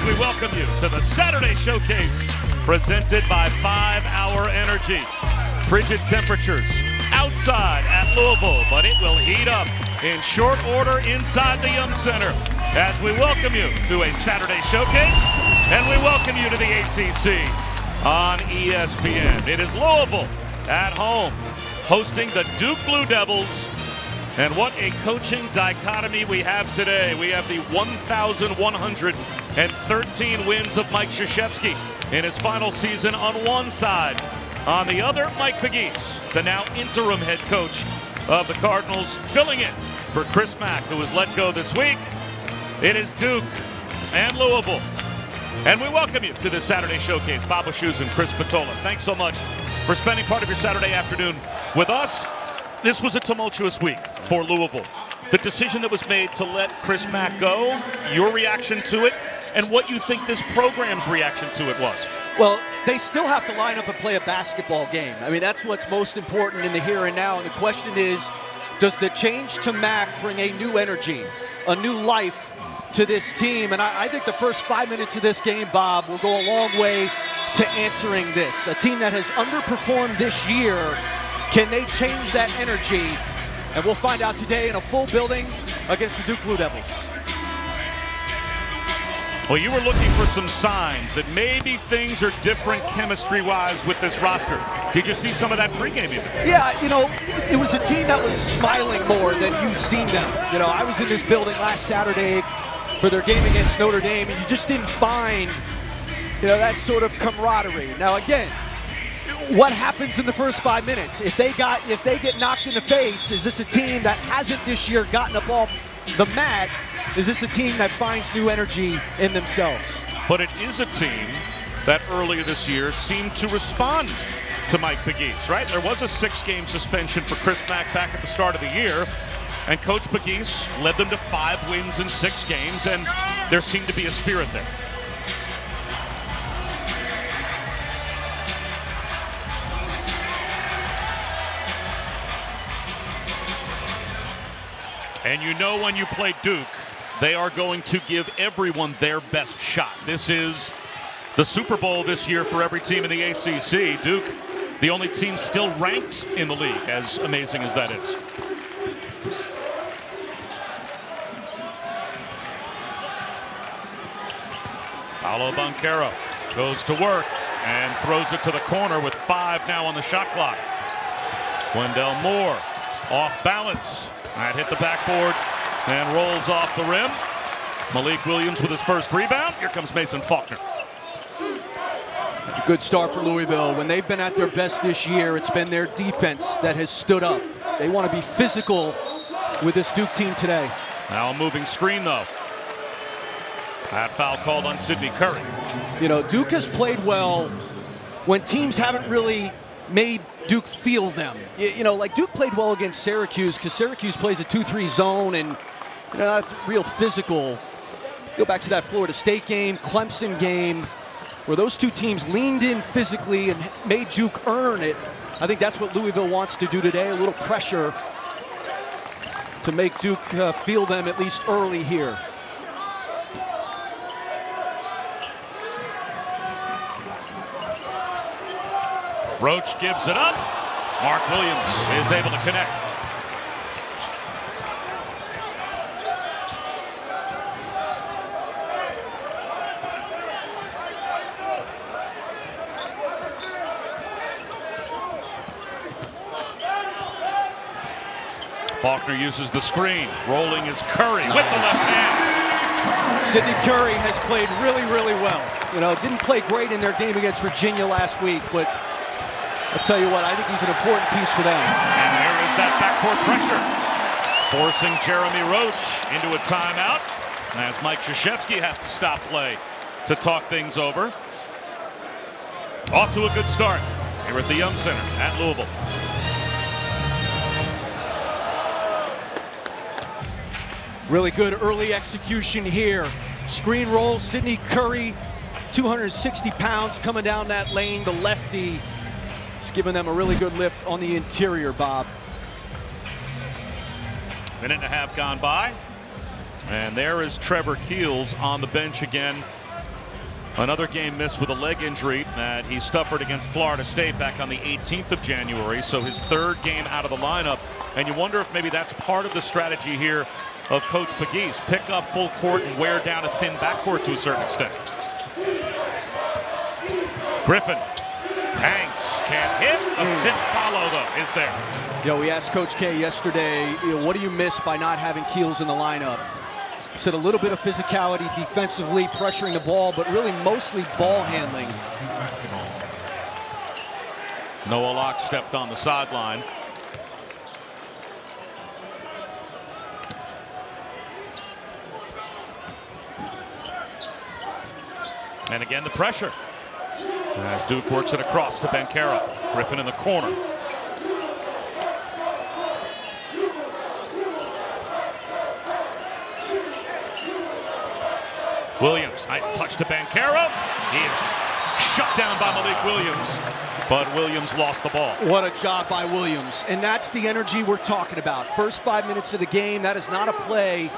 we welcome you to the Saturday Showcase presented by 5 Hour Energy. Frigid temperatures outside at Louisville, but it will heat up in short order inside the Yum Center as we welcome you to a Saturday Showcase, and we welcome you to the ACC on ESPN. It is Louisville at home hosting the Duke Blue Devils. And what a coaching dichotomy we have today. We have the 1,113 wins of Mike Krzyzewski in his final season on one side. On the other, Mike Pegues, the now interim head coach of the Cardinals, filling in for Chris Mack, who was let go this week. It is Duke and Louisville. And we welcome you to this Saturday Showcase. Bob Wischusen and Chris Patola, thanks so much for spending part of your Saturday afternoon with us. This was a tumultuous week for Louisville. The decision that was made to let Chris Mack go, your reaction to it, and what you think this program's reaction to it was. Well, they still have to line up and play a basketball game. I mean, that's what's most important in the here and now. And the question is, does the change to Mack bring a new energy, a new life to this team? And I think the first 5 minutes of this game, Bob, will go a long way to answering this. A team that has underperformed this year, can they change that energy? And we'll find out today in a full building against the Duke Blue Devils. Well, you were looking for some signs that maybe things are different chemistry-wise with this roster. Did you see some of that pregame even? Yeah, you know, it was a team that was smiling more than you've seen them. You know, I was in this building last Saturday for their game against Notre Dame, and you just didn't find, you know, that sort of camaraderie. Now, again, what happens in the first 5 minutes? If they get knocked in the face, is this a team that hasn't this year gotten up off the mat? Is this a team that finds new energy in themselves? But it is a team that earlier this year seemed to respond to Mike Pegues, right? There was a 6-game suspension for Chris Mack back at the start of the year, and Coach Pegues led them to 5 wins in 6 games, and there seemed to be a spirit there. And you know when you play Duke, they are going to give everyone their best shot. This is the Super Bowl this year for every team in the ACC. Duke, the only team still ranked in the league, as amazing as that is. Paolo Banchero goes to work and throws it to the corner with 5 now on the shot clock. Wendell Moore off balance. That hit the backboard and rolls off the rim. Malik Williams with his first rebound. Here comes Mason Faulkner. Good start for Louisville. When they've been at their best this year, it's been their defense that has stood up. They want to be physical with this Duke team today. Now a moving screen, though. That foul called on Sidney Curry. You know, Duke has played well when teams haven't really made Duke feel them. You know, like Duke played well against Syracuse because Syracuse plays a 2-3 zone and, you know, that's real physical. Go back to that Florida State game, Clemson game, where those two teams leaned in physically and made Duke earn it. I think that's what Louisville wants to do today, a little pressure to make Duke feel them at least early here. Roach gives it up. Mark Williams is able to connect. Faulkner uses the screen. Rolling is Curry with the left hand. Sidney Curry has played really, really well. You know, didn't play great in their game against Virginia last week, but I'll tell you what, I think he's an important piece for them. And there is that backcourt pressure, forcing Jeremy Roach into a timeout as Mike Krzyzewski has to stop play to talk things over. Off to a good start here at the Yum Center at Louisville. Really good early execution here. Screen roll, Sidney Curry, 260 pounds coming down that lane, the lefty. It's giving them a really good lift on the interior, Bob. Minute and a half gone by. And there is Trevor Keels on the bench again Another game missed with a leg injury that he suffered against Florida State back on the 18th of January. So his third game out of the lineup. And you wonder if maybe that's part of the strategy here of Coach Pegues. Pick up full court and wear down a thin backcourt to a certain extent. Griffin hangs, can't hit. A tip follow, though, is there. We asked Coach K yesterday, what do you miss by not having Keels in the lineup? He said a little bit of physicality defensively, pressuring the ball, but really mostly ball handling. Noah Locke stepped on the sideline. And again, the pressure as Duke works it across to Banchero. Griffin in the corner. Williams, nice touch to Banchero. He is shut down by Malik Williams, but Williams lost the ball. What a job by Williams, and that's the energy we're talking about. First 5 minutes of the game, that is not a play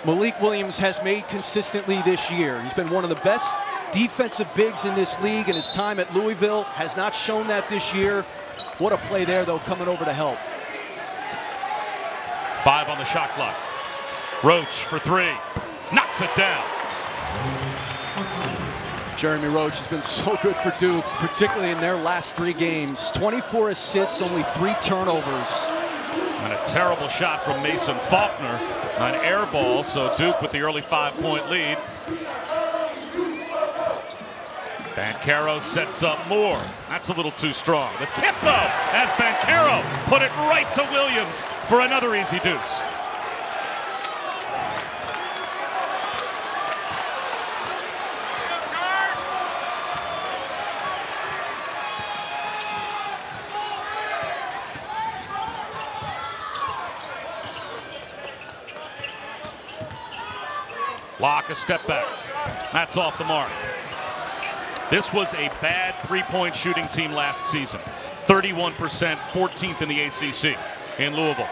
Malik Williams has made consistently this year. He's been one of the best defensive bigs in this league, and his time at Louisville has not shown that this year. What a play there, though, coming over to help. 5 on the shot clock. Roach for 3, knocks it down. Jeremy Roach has been so good for Duke, particularly in their last 3 games. 24 assists, only 3 turnovers. And a terrible shot from Mason Faulkner, an air ball, so Duke with the early 5-point lead. Banchero sets up Moore. That's a little too strong. The tip, though, as Banchero put it right to Williams for another easy deuce. Locke a step back. That's off the mark. This was a bad three-point shooting team last season. 31%, 14th in the ACC in Louisville.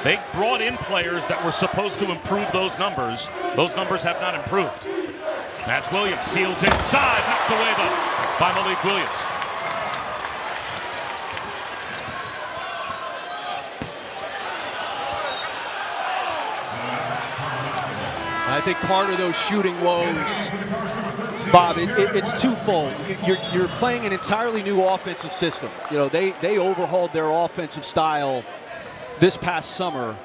They brought in players that were supposed to improve those numbers. Those numbers have not improved. As Williams seals inside, knocked away though by Malik Williams. I think part of those shooting woes, Bob, it's twofold. You're playing an entirely new offensive system. They overhauled their offensive style this past summer.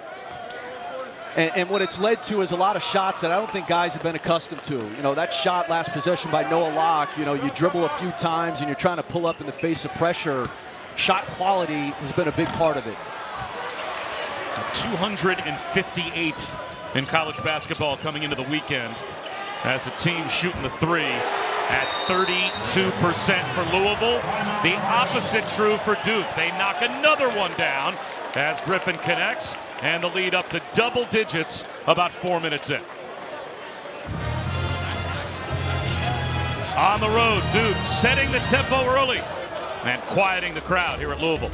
And what it's led to is a lot of shots that I don't think guys have been accustomed to. That shot last possession by Noah Locke, you dribble a few times and you're trying to pull up in the face of pressure. Shot quality has been a big part of it. 258th in college basketball coming into the weekend as a team shooting the 3 at 32% for Louisville. The opposite true for Duke. They knock another one down as Griffin connects, and the lead up to double digits about 4 minutes in. On the road, Duke setting the tempo early and quieting the crowd here at Louisville.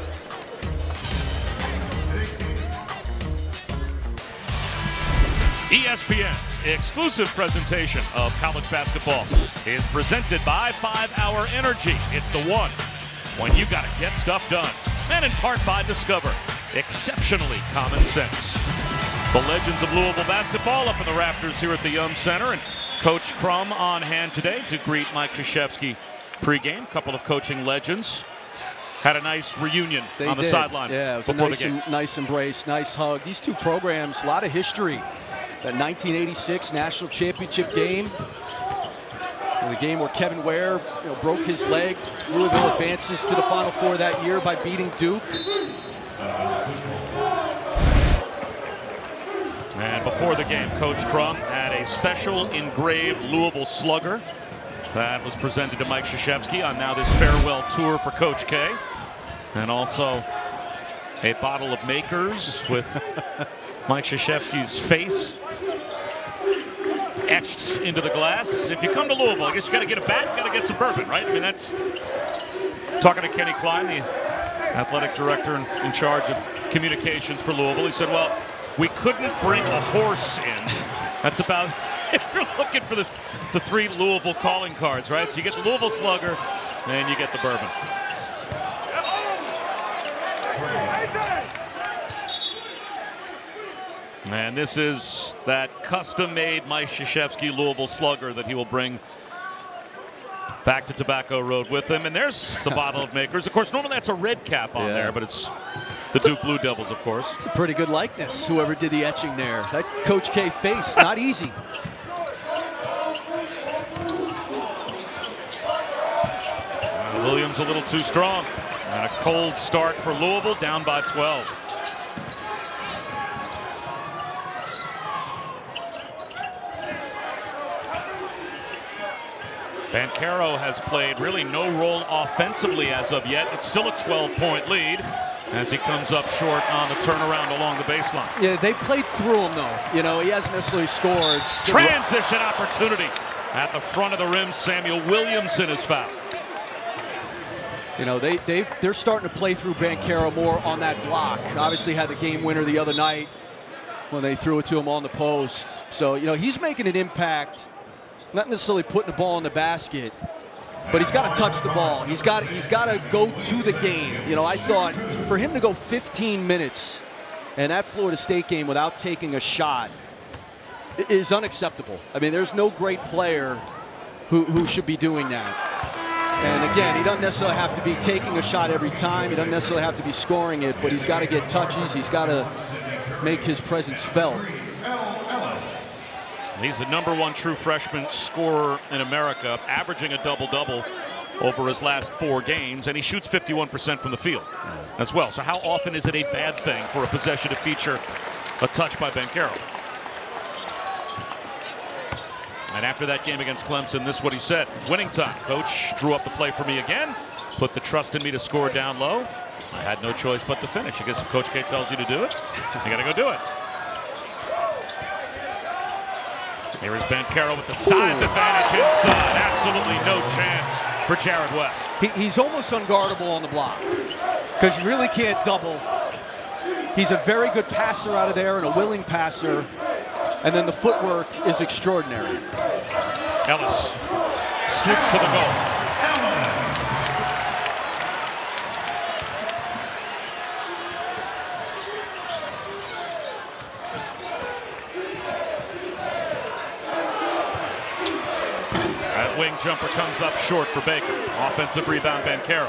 ESPN's exclusive presentation of college basketball is presented by 5 Hour Energy. It's the one when you gotta get stuff done. And in part by Discover, exceptionally common sense. The legends of Louisville basketball up in the rafters here at the Yum Center, and Coach Crum on hand today to greet Mike Krzyzewski pregame. Couple of coaching legends had a nice reunion on the sideline. Yeah, it was a nice embrace, nice hug. These two programs, a lot of history. That 1986 national championship game, the game where Kevin Ware broke his leg. Louisville advances to the Final Four that year by beating Duke. And before the game, Coach Crum had a special engraved Louisville slugger that was presented to Mike Krzyzewski on now this farewell tour for Coach K. And also a bottle of Makers with Mike Krzyzewski's face etched into the glass. If you come to Louisville, I guess you got to get a bat, got to get some bourbon, right? I mean, that's talking to Kenny Klein, the athletic director in charge of communications for Louisville. He said, well, we couldn't bring a horse in. That's about if you're looking for the three Louisville calling cards, right? So you get the Louisville Slugger, and you get the bourbon. And this is that custom-made Mike Krzyzewski Louisville Slugger that he will bring back to Tobacco Road with him. And there's the bottle of Makers. Of course, normally that's a red cap on there, but it's the Duke Blue Devils, of course. It's a pretty good likeness, whoever did the etching there. That Coach K face, not easy. Williams a little too strong. And a cold start for Louisville, down by 12. Banchero has played really no role offensively as of yet. It's still a 12-point lead as he comes up short on the turnaround along the baseline. Yeah, they played through him, though. You know, he hasn't necessarily scored. Transition opportunity. At the front of the rim, Samuel Williamson is fouled. You know, they're starting to play through Banchero more on that block. Obviously had the game winner the other night when they threw it to him on the post. So, you know, he's making an impact. Not necessarily putting the ball in the basket, but he's got to touch the ball. He's got to go to the game. You know, I thought for him to go 15 minutes in that Florida State game without taking a shot is unacceptable. I mean, there's no great player who should be doing that. And again, he doesn't necessarily have to be taking a shot every time. He doesn't necessarily have to be scoring it, but he's got to get touches. He's got to make his presence felt. He's the #1 true freshman scorer in America, averaging a double-double over his last 4 games, and he shoots 51% from the field as well. So how often is it a bad thing for a possession to feature a touch by Banchero? And after that game against Clemson, this is what he said. It's winning time. Coach drew up the play for me again, put the trust in me to score down low. I had no choice but to finish. I guess if Coach K tells you to do it, you got to go do it. Here is Banchero with the size advantage inside. Absolutely no chance for Jared West. He's almost unguardable on the block because you really can't double. He's a very good passer out of there and a willing passer. And then the footwork is extraordinary. Ellis swoops to the goal. That wing jumper comes up short for Baker. Offensive rebound, Banchero.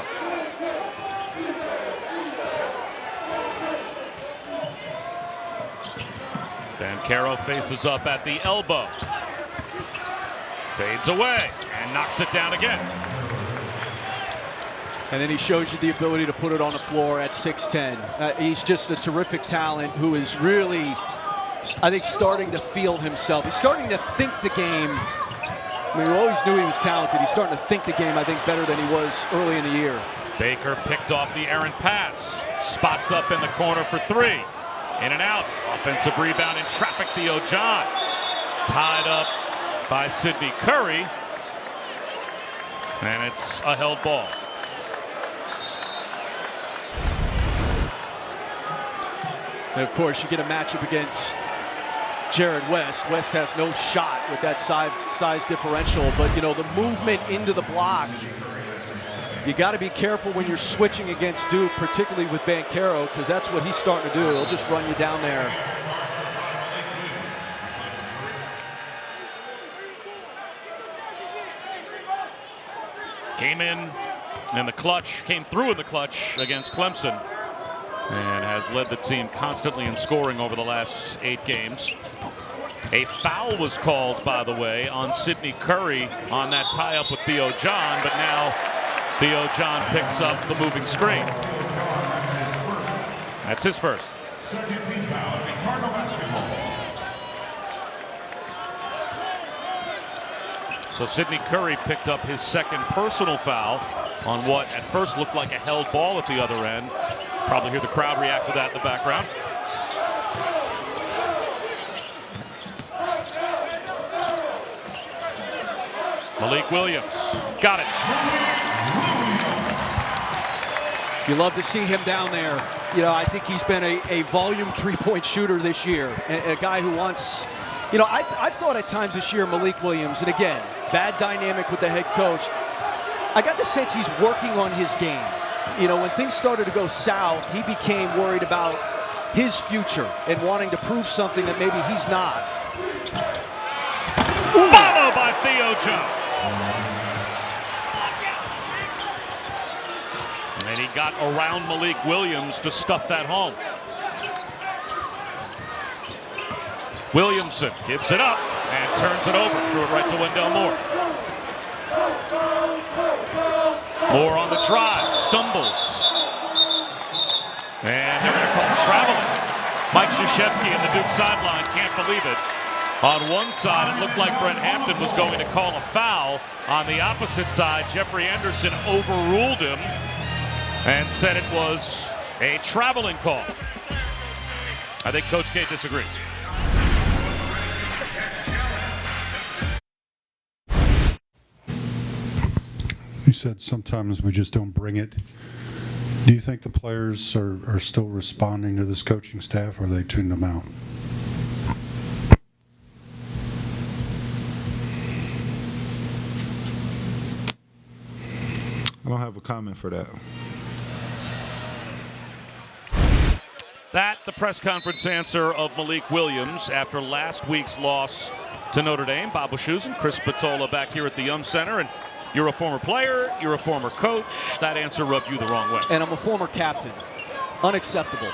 Banchero faces up at the elbow. Fades away and knocks it down again. And then he shows you the ability to put it on the floor at 6'10". He's just a terrific talent who is really, I think, starting to feel himself. He's starting to think the game. I mean, we always knew he was talented. He's starting to think the game, I think, better than he was early in the year. Baker picked off the errant pass. Spots up in the corner for 3. In and out. Offensive rebound in traffic. Theo John. Tied up by Sidney Curry. And it's a held ball. And of course, you get a matchup against Jared West. West has no shot with that size differential, but you know, the movement into the block, you got to be careful when you're switching against Duke, particularly with Banchero, because that's what he's starting to do. He'll just run you down there. Came in the clutch, came through in the clutch against Clemson, and has led the team constantly in scoring over the last 8 games. A foul was called, by the way, on Sidney Curry on that tie-up with Theo John, but now Theo John picks up the moving screen. That's his first. Second team foul in Cardinal basketball. So Sidney Curry picked up his second personal foul on what at first looked like a held ball at the other end. Probably hear the crowd react to that in the background. Malik Williams got it. You love to see him down there. You know, I think he's been a volume 3-point shooter this year. A guy who wants, You know, I've thought at times this year Malik Williams, and again, bad dynamic with the head coach. I got the sense he's working on his game. You know, when things started to go south, he became worried about his future and wanting to prove something that maybe he's not. Followed by Theo Jones. And he got around Malik Williams to stuff that home. Williamson gives it up and turns it over. Threw it right to Wendell Moore. Moore on the drive, stumbles. And they're going to call traveling. Mike Krzyzewski in the Duke sideline can't believe it. On one side, it looked like Brent Hampton was going to call a foul. On the opposite side, Jeffrey Anderson overruled him and said it was a traveling call. I think Coach K disagrees. He said sometimes we just don't bring it. Do you think the players are still responding to this coaching staff, or they tuned them out? I don't have a comment for that. That, the press conference answer of Malik Williams after last week's loss to Notre Dame. Bob Wischusen, Chris Spatola back here at the Yum Center. And you're a former player, you're a former coach. That answer rubbed you the wrong way. And I'm a former captain. Unacceptable.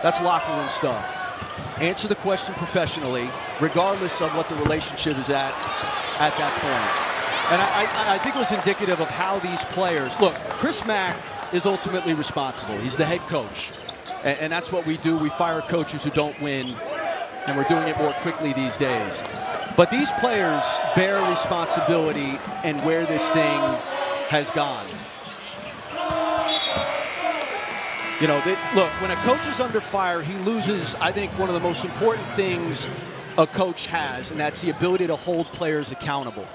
That's locker room stuff. Answer the question professionally, regardless of what the relationship is at that point. And I think it was indicative of how these players, look, Chris Mack is ultimately responsible. He's the head coach. And that's what we do. We fire coaches who don't win, and we're doing it more quickly these days. But these players bear responsibility in where this thing has gone. You know, look, when a coach is under fire, he loses, I think, one of the most important things a coach has, and that's the ability to hold players accountable.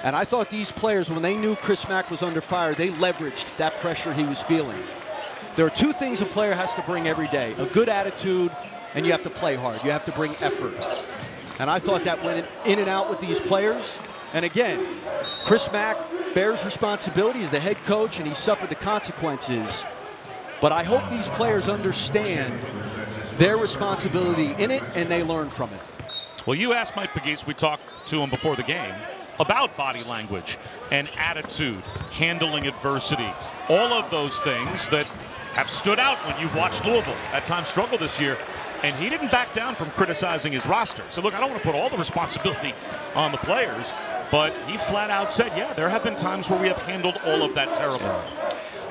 And I thought these players, when they knew Chris Mack was under fire, they leveraged that pressure he was feeling. There are two things a player has to bring every day: a good attitude, and you have to play hard. You have to bring effort. And I thought that went in and out with these players. And again, Chris Mack bears responsibility as the head coach, and he suffered the consequences. But I hope these players understand their responsibility in it, and they learn from it. Well, you asked Mike Pegues, we talked to him before the game, about body language and attitude, handling adversity, all of those things that have stood out when you've watched Louisville at times struggle this year. And he didn't back down from criticizing his roster. So, look, I don't want to put all the responsibility on the players, but he flat out said, yeah, there have been times where we have handled all of that terribly.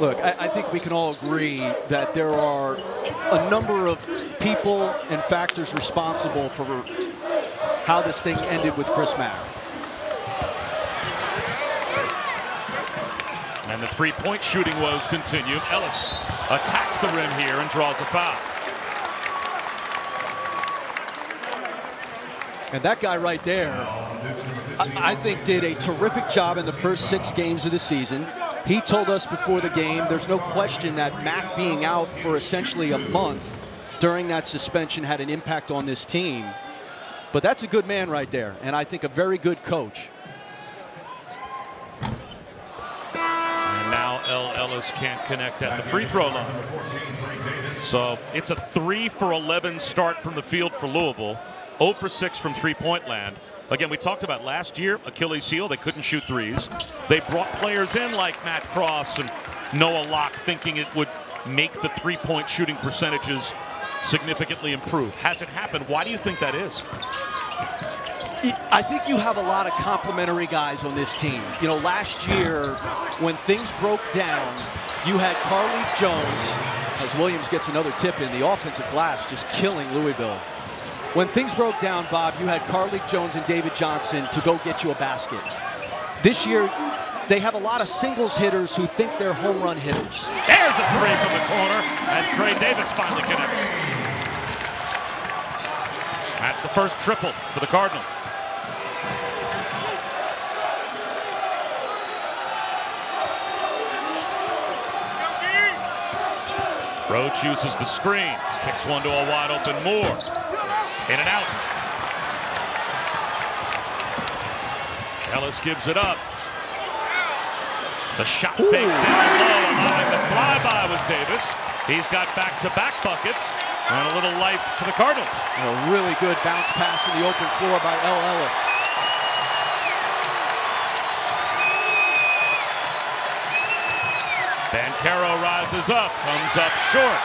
Look, I think we can all agree that there are a number of people and factors responsible for how this thing ended with Chris Mack. And the three-point shooting woes continue. Ellis attacks the rim here and draws a foul. And that guy right there, I think, did a terrific job in the first 6 games of the season. He told us before the game there's no question that Mack being out for essentially a month during that suspension had an impact on this team. But that's a good man right there, and I think a very good coach. And now Ellis can't connect at the free throw line. So it's a 3 for 11 start from the field for Louisville. 0 for 6 from three-point land. Again, we talked about last year, Achilles heel, they couldn't shoot threes. They brought players in like Matt Cross and Noah Locke, thinking it would make the three-point shooting percentages significantly improve. Has it happened? Why do you think that is? I think you have a lot of complimentary guys on this team. You know, last year, when things broke down, you had Carly Jones, as Williams gets another tip in, the offensive glass just killing Louisville. When things broke down, Bob, you had Carly Jones and David Johnson to go get you a basket. This year, they have a lot of singles hitters who think they're home run hitters. There's a three from the corner as Trey Davis finally connects. That's the first triple for the Cardinals. Roach uses the screen, kicks one to a wide open Moore. In and out. Ellis gives it up. The shot fake down low, allowing the flyby was Davis. He's got back-to-back buckets and a little life for the Cardinals. A really good bounce pass in the open floor by Ellis. Banchero rises up, comes up short.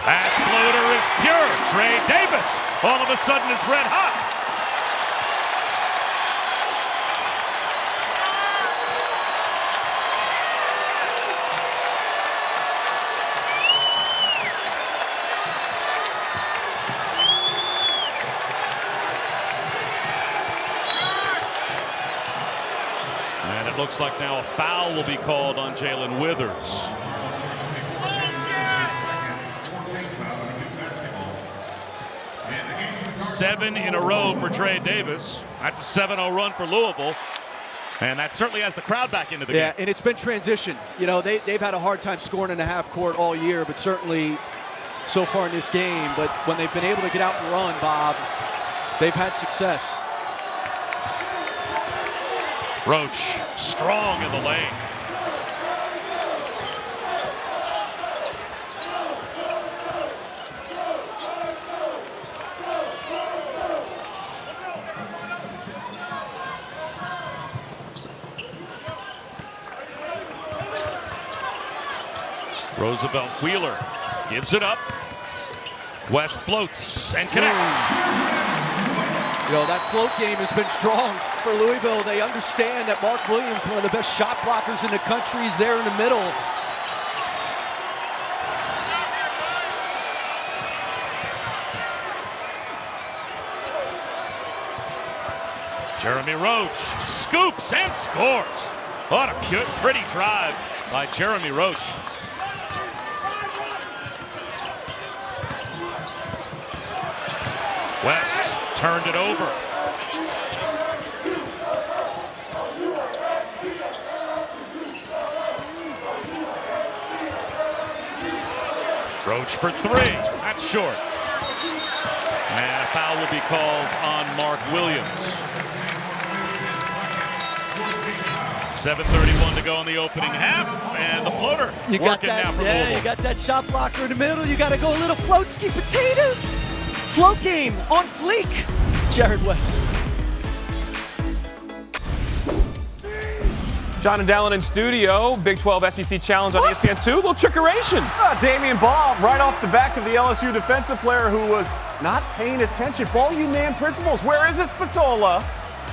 That floater is pure. Trey Davis all of a sudden is red hot. And it looks like now a foul will be called on Jalen Withers. Seven in a row for Trey Davis. That's a 7-0 run for Louisville. And that certainly has the crowd back into the game. Yeah, and it's been transition. You know, they've had a hard time scoring in the half court all year, but certainly so far in this game. But when they've been able to get out and run, Bob, they've had success. Roach strong in the lane. Roosevelt Wheeler gives it up. West floats and connects. You know, that float game has been strong for Louisville. They understand that Mark Williams, one of the best shot blockers in the country, is there in the middle. Jeremy Roach scoops and scores. What a pretty drive by Jeremy Roach. West turned it over. Roach for three. That's short. And a foul will be called on Mark Williams. 7:31 to go in the opening half, and the floater You got working that, now for yeah, Louisville. you got that shot blocker in the middle. You got to go a little float-ski potatoes. Float game on fleek. Jared West. John and Dallin in studio. Big 12 SEC Challenge on ESPN2. Little trickeration. Damian Ball, right off the back of the LSU defensive player who was not paying attention. Ball you man principles. Where is it, Spatola?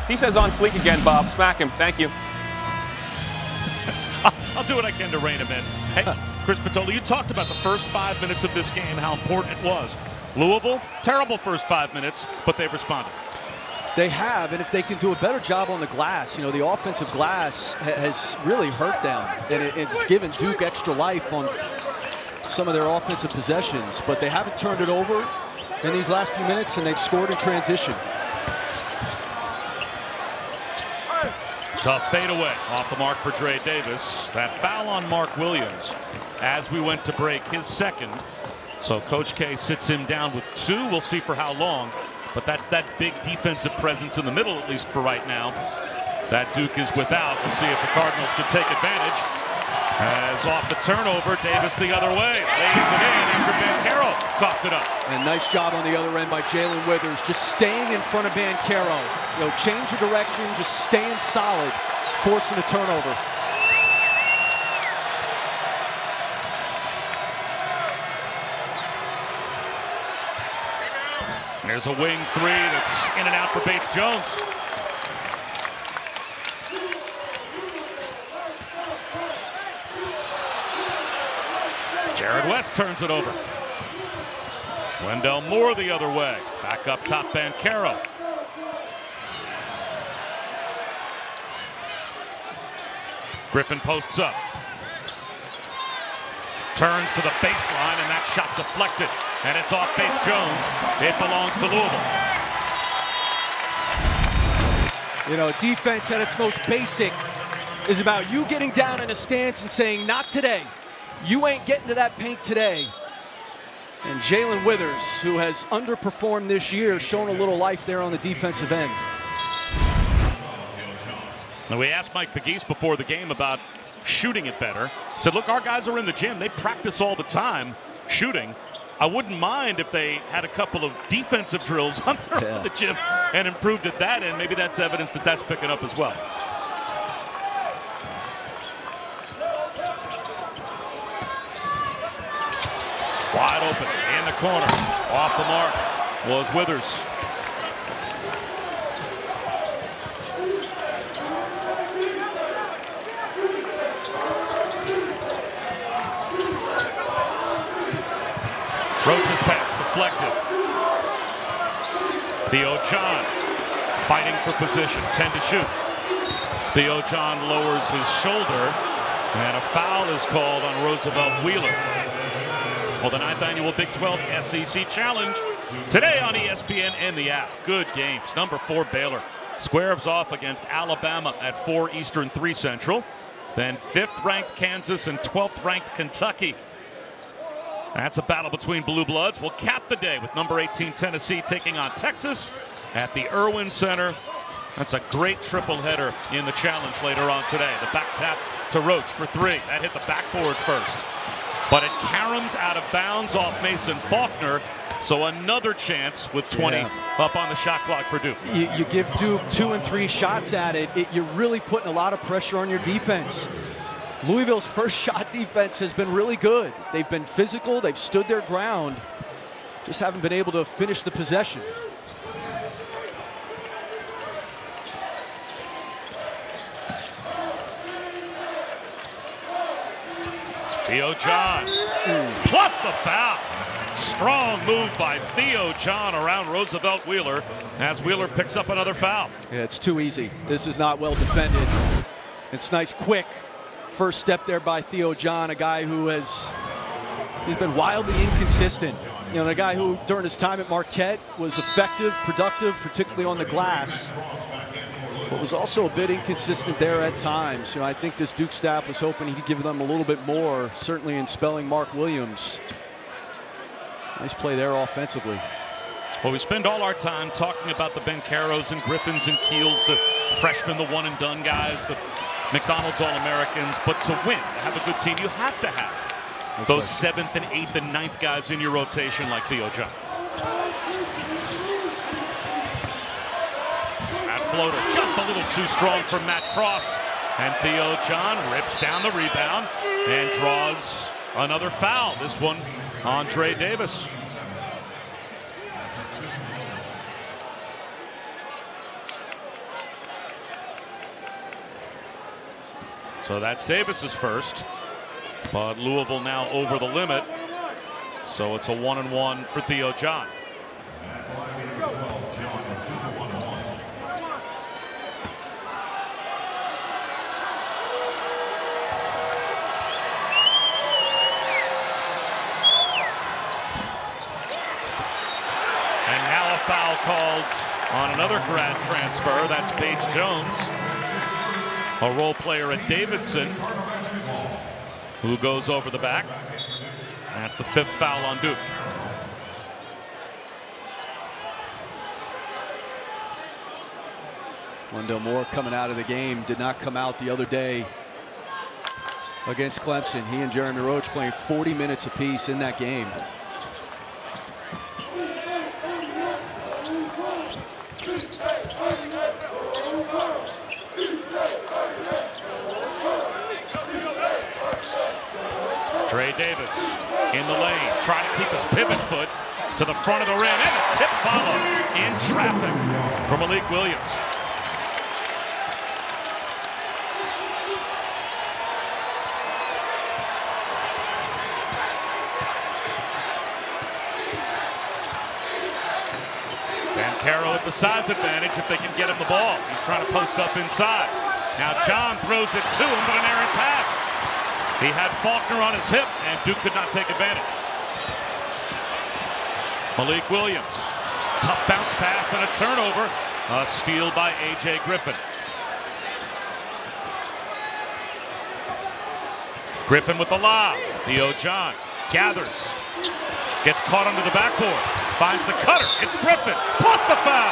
He says on fleek again, Bob. Smack him. Thank you. I'll do what I can to rein him in. Hey, Chris Patola, you talked about the first 5 minutes of this game, how important it was. Louisville, terrible first 5 minutes, but they've responded. They have, and if they can do a better job on the glass, you know, the offensive glass has really hurt them, and it's given Duke extra life on some of their offensive possessions, but they haven't turned it over in these last few minutes, and they've scored in transition. Tough fadeaway off the mark for Trey Davis. That foul on Mark Williams as we went to break, his second. So Coach K sits him down with two. We'll see for how long. But that's that big defensive presence in the middle, at least for right now, that Duke is without. We'll see if the Cardinals can take advantage. As off the turnover, Davis the other way. Lays it in after Banchero coughed it up. And nice job on the other end by Jalen Withers, just staying in front of Banchero. You know, change of direction, just staying solid, forcing a turnover. There's a wing three that's in and out for Bates-Jones. Jared West turns it over. Wendell Moore the other way. Back up top, Banchero. Griffin posts up. Turns to the baseline, and that shot deflected. And it's off Bates-Jones. It belongs to Louisville. You know, defense at its most basic is about you getting down in a stance and saying, not today. you ain't getting to that paint today. And Jalen Withers, who has underperformed this year, shown a little life there on the defensive end. And we asked Mike Pegues before the game about shooting it better. Said, look, our guys are in the gym. They practice all the time shooting. I wouldn't mind if they had a couple of defensive drills on the gym and improved at that, and maybe that's evidence that that's picking up as well. Wide open in the corner. Off the mark was Withers. Roach's pass deflected. Theo John fighting for position. 10 to shoot. Theo John lowers his shoulder, and a foul is called on Roosevelt Wheeler. Well, the 9th annual Big 12 SEC Challenge today on ESPN and the app. Good games. Number 4 Baylor squares off against Alabama at 4 Eastern, 3 Central. Then 5th-ranked Kansas and 12th-ranked Kentucky. That's a battle between Blue Bloods. We'll cap the day with number 18 Tennessee taking on Texas at the Irwin Center. That's a great triple header in the challenge later on today. The back tap to Roach for 3. That hit the backboard first. But it caroms out of bounds off Mason Faulkner. So another chance with 20 up on the shot clock for Duke. You give Duke 2 and 3 shots at it, you're really putting a lot of pressure on your defense. Louisville's first shot defense has been really good. They've been physical, they've stood their ground, just haven't been able to finish the possession. Theo John plus the foul. Strong move by Theo John around Roosevelt Wheeler as Wheeler picks up another foul. Yeah, it's too easy. This is not well defended. It's nice, quick first step there by Theo John, a guy who he's been wildly inconsistent. You know, the guy who during his time at Marquette was effective, productive, particularly on the glass, but was also a bit inconsistent there at times. You know, I think this Duke staff was hoping he'd give them a little bit more, certainly in spelling Mark Williams. Nice play there offensively. Well, we spend all our time talking about the Ben Caros and Griffins and Keels, the freshmen, the one and done guys, the McDonald's All-Americans, but to win, to have a good team, you have to have those 7th and 8th and 9th guys in your rotation like Theo John. That floater just a little too strong for Matt Cross, and Theo John rips down the rebound and draws another foul. This one on Dre Davis. So that's Davis's first, but Louisville now over the limit. So it's a 1-and-1 for Theo John. And now a foul called on another grad transfer. That's Paige Jones, a role player at Davidson, who goes over the back. That's the 5th foul on Duke. Wendell Moore coming out of the game, did not come out the other day against Clemson. He and Jeremy Roach playing 40 minutes apiece in that game. Dre Davis in the lane, trying to keep his pivot foot to the front of the rim, and a tip follow in traffic for Malik Williams. Van Caro at the size advantage if they can get him the ball. He's trying to post up inside. Now John throws it to him, but an errant pass. He had Faulkner on his hip, and Duke could not take advantage. Malik Williams, tough bounce pass and a turnover. A steal by A.J. Griffin. Griffin with the lob. Theo John gathers. Gets caught under the backboard. Finds the cutter. It's Griffin. Plus the foul.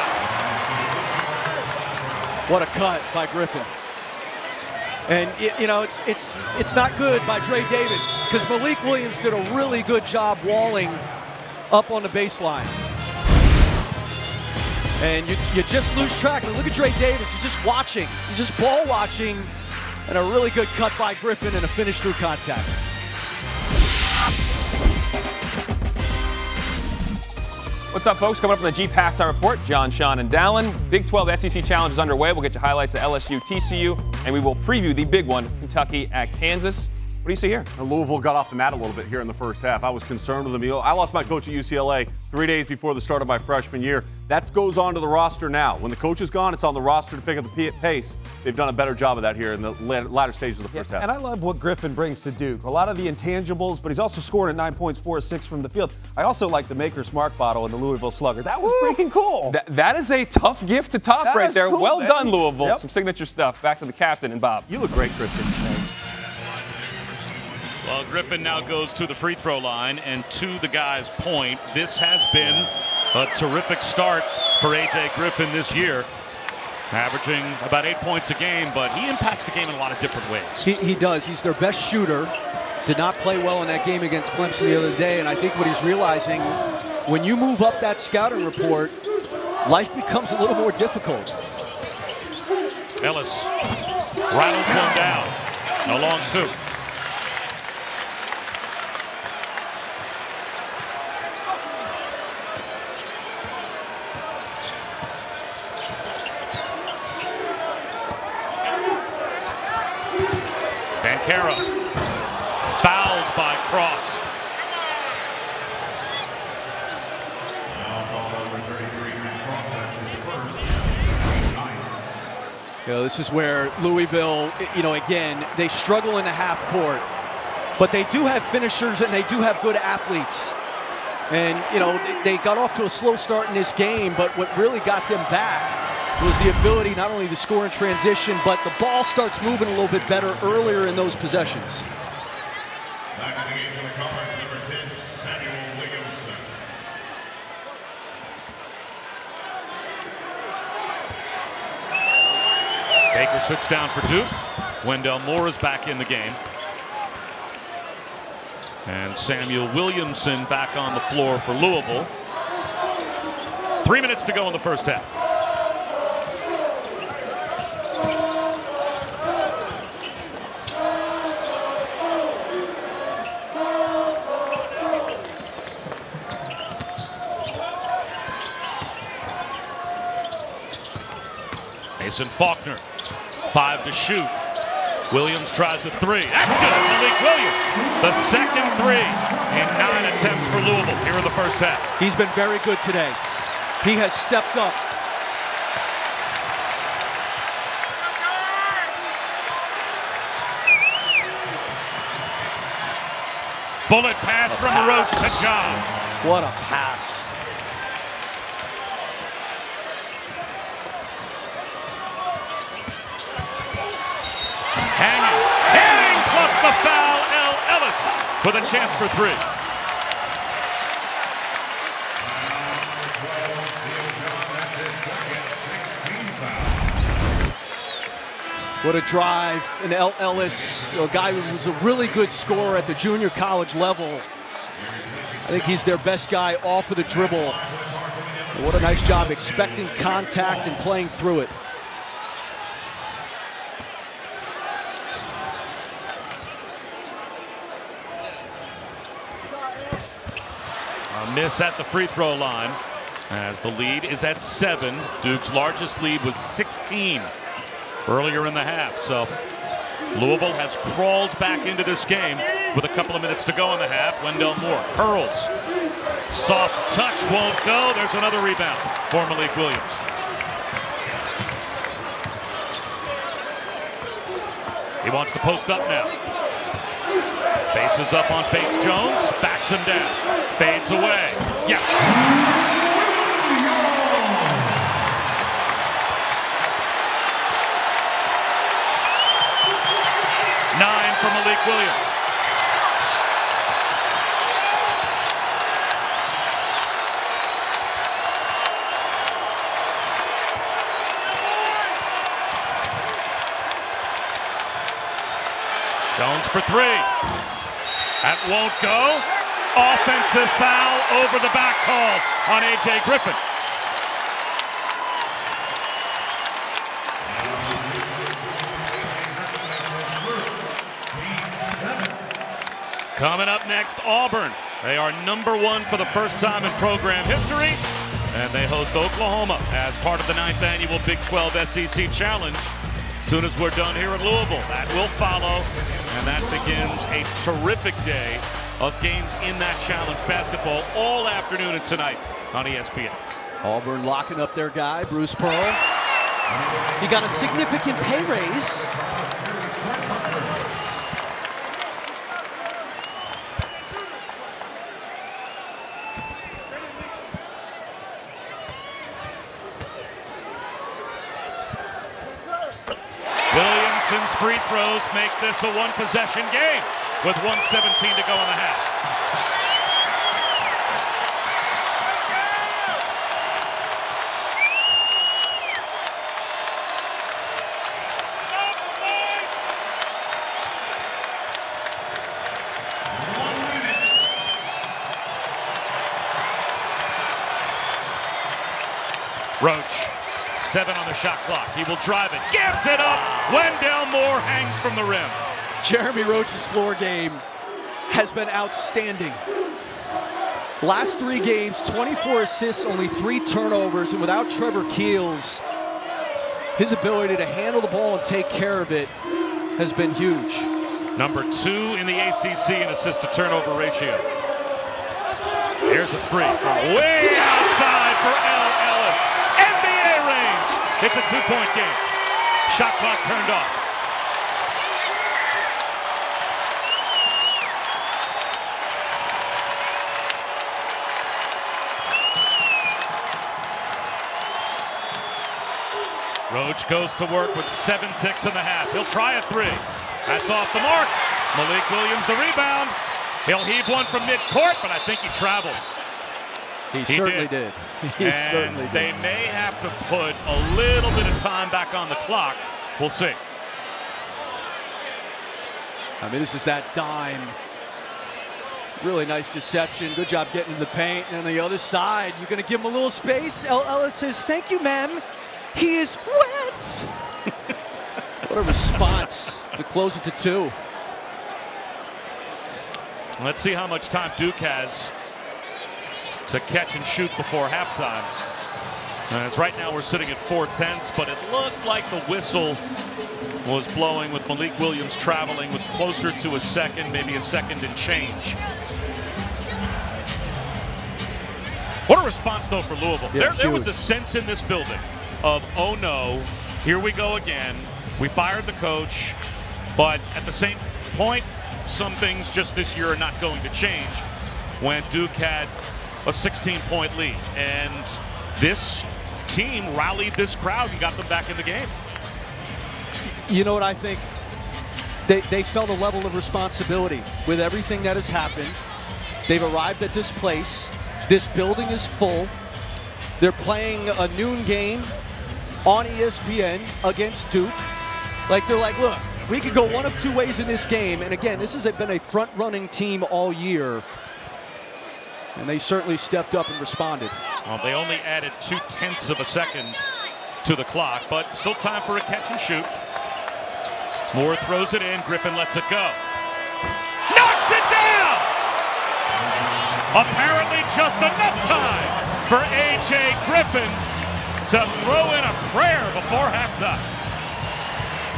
What a cut by Griffin. And it's not good by Dre Davis because Malik Williams did a really good job walling up on the baseline. And you just lose track. And look at Dre Davis. He's just watching. He's just ball watching. And a really good cut by Griffin and a finish through contact. What's up, folks? Coming up on the Jeep Halftime Report, John, Sean, and Dallin. Big 12 SEC Challenge is underway. We'll get you highlights of LSU, TCU, and we will preview the big one, Kentucky at Kansas. What do you see here? Louisville got off the mat a little bit here in the first half. I was concerned with them. I lost my coach at UCLA 3 days before the start of my freshman year. That goes on to the roster now. When the coach is gone, it's on the roster to pick up the pace. They've done a better job of that here in the latter stages of the first half. And I love what Griffin brings to Duke. A lot of the intangibles, but he's also scoring at 9 points, 4 or 6 from the field. I also like the Maker's Mark bottle and the Louisville Slugger. That was freaking cool. That is a tough gift to top That right is there. cool, Well man. done, Louisville. Yep. Some signature stuff. Back to the captain and Bob. You look great, Kristen. Thanks. Well, Griffin now goes to the free throw line, and to the guy's point, this has been a terrific start for A.J. Griffin this year, averaging about 8 points a game, but he impacts the game in a lot of different ways. He does. He's their best shooter. Did not play well in that game against Clemson the other day, and I think what he's realizing, when you move up that scouting report, life becomes a little more difficult. Ellis rattles one down. A long two. Bankera fouled by Cross. Now called number 33, Matt Cross. That's his first. This is where Louisville, again, they struggle in the half court, but they do have finishers and they do have good athletes. And, they got off to a slow start in this game, but what really got them back was the ability not only to score in transition, but the ball starts moving a little bit better earlier in those possessions. Back in the game for the Cardinals, number 10, Samuel Williamson. Baker sits down for Duke. Wendell Moore is back in the game. And Samuel Williamson back on the floor for Louisville. 3 minutes to go in the first half. Mason Faulkner, 5 to shoot. Williams tries a 3. That's good. Malik Williams, the second 3 in 9 attempts for Louisville here in the first half. He's been very good today. He has stepped up. Bullet pass from Rose to John. What a pass. Hanging plus the foul, Ellis with a chance for 3. What a drive. And Ellis, a guy who was a really good scorer at the junior college level. I think he's their best guy off of the dribble. And what a nice job expecting contact and playing through it. A miss at the free throw line as the lead is at 7. Duke's largest lead was 16 earlier in the half. So Louisville has crawled back into this game with a couple of minutes to go in the half. Wendell Moore curls. Soft touch won't go. There's another rebound for Malik Williams. He wants to post up now. Faces up on Bates Jones, backs him down, fades away. Yes. 9 for Malik Williams. Jones for three. That won't go. Offensive foul over the back call on A.J. Griffin. Coming up next, Auburn. They are #1 for the first time in program history, and they host Oklahoma as part of the 9th annual Big 12 SEC Challenge. As soon as we're done here in Louisville, that will follow, and that begins a terrific day of games in that challenge basketball all afternoon and tonight on ESPN. Auburn locking up their guy, Bruce Pearl. He got a significant pay raise. Williamson's free throws make this a one-possession game with 1:17 to go in the half. Roach. 7 on the shot clock. He will drive it. Gives it up. Wendell Moore hangs from the rim. Jeremy Roach's floor game has been outstanding. Last 3 games, 24 assists, only 3 turnovers, and without Trevor Keels, his ability to handle the ball and take care of it has been huge. #2 in the ACC in assist-to-turnover ratio. Here's a 3 from way outside for L. Ellis. NBA range. It's a 2-point game. Shot clock turned off. Roach goes to work with 7 ticks in the half. He'll try a 3. That's off the mark. Malik Williams the rebound. He'll heave one from midcourt, but I think he traveled. He certainly did. He certainly did. They may have to put a little bit of time back on the clock. We'll see. I mean, this is that dime. Really nice deception. Good job getting in the paint. And on the other side, you're going to give him a little space. L. Ellis says, "Thank you, ma'am. He is wet." What a response to close it to 2. Let's see how much time Duke has to catch and shoot before halftime. As right now we're sitting at 4/10, but it looked like the whistle was blowing with Malik Williams traveling with closer to a second, maybe a second and change. What a response, though, for Louisville. Yeah, there was a sense in this building of, oh no, here we go again. We fired the coach, but at the same point, some things just this year are not going to change when Duke had a 16-point lead. And this team rallied this crowd and got them back in the game. You know what I think? They felt a level of responsibility with everything that has happened. They've arrived at this place. This building is full. They're playing a noon game on ESPN against Duke. Like, they're like, look, we could go one of 2 ways in this game. And again, this has been a front-running team all year. And they certainly stepped up and responded. Well, they only added 0.2 of a second to the clock, but still time for a catch and shoot. Moore throws it in. Griffin lets it go. Knocks it down! Apparently just enough time for A.J. Griffin to throw in a prayer before halftime.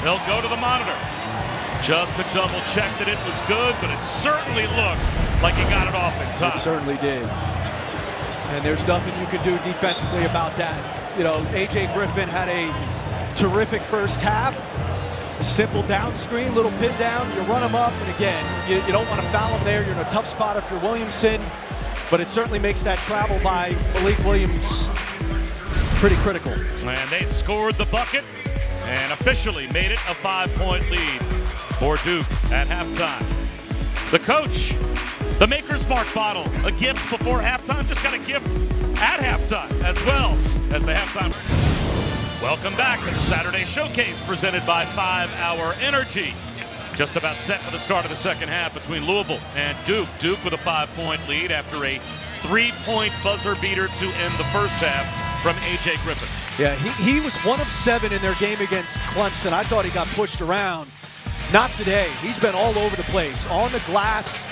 He'll go to the monitor just to double check that it was good, but it certainly looked like he got it off in time. It certainly did. And there's nothing you can do defensively about that. You know, A.J. Griffin had a terrific first half. Simple down screen, little pin down, you run him up, and again, you don't want to foul him there. You're in a tough spot if you're Williamson, but it certainly makes that travel by Malik Williams pretty critical. And they scored the bucket and officially made it a 5-point lead for Duke at halftime. The coach, the Maker's Mark bottle, a gift before halftime, just got a gift at halftime as well as the halftime. Welcome back to the Saturday Showcase presented by 5 Hour Energy. Just about set for the start of the second half between Louisville and Duke. Duke with a 5-point lead after a 3-point buzzer beater to end the first half from A.J. Griffin. Yeah, he was 1 of 7 in their game against Clemson. I thought he got pushed around. Not today. He's been all over the place. On the glass,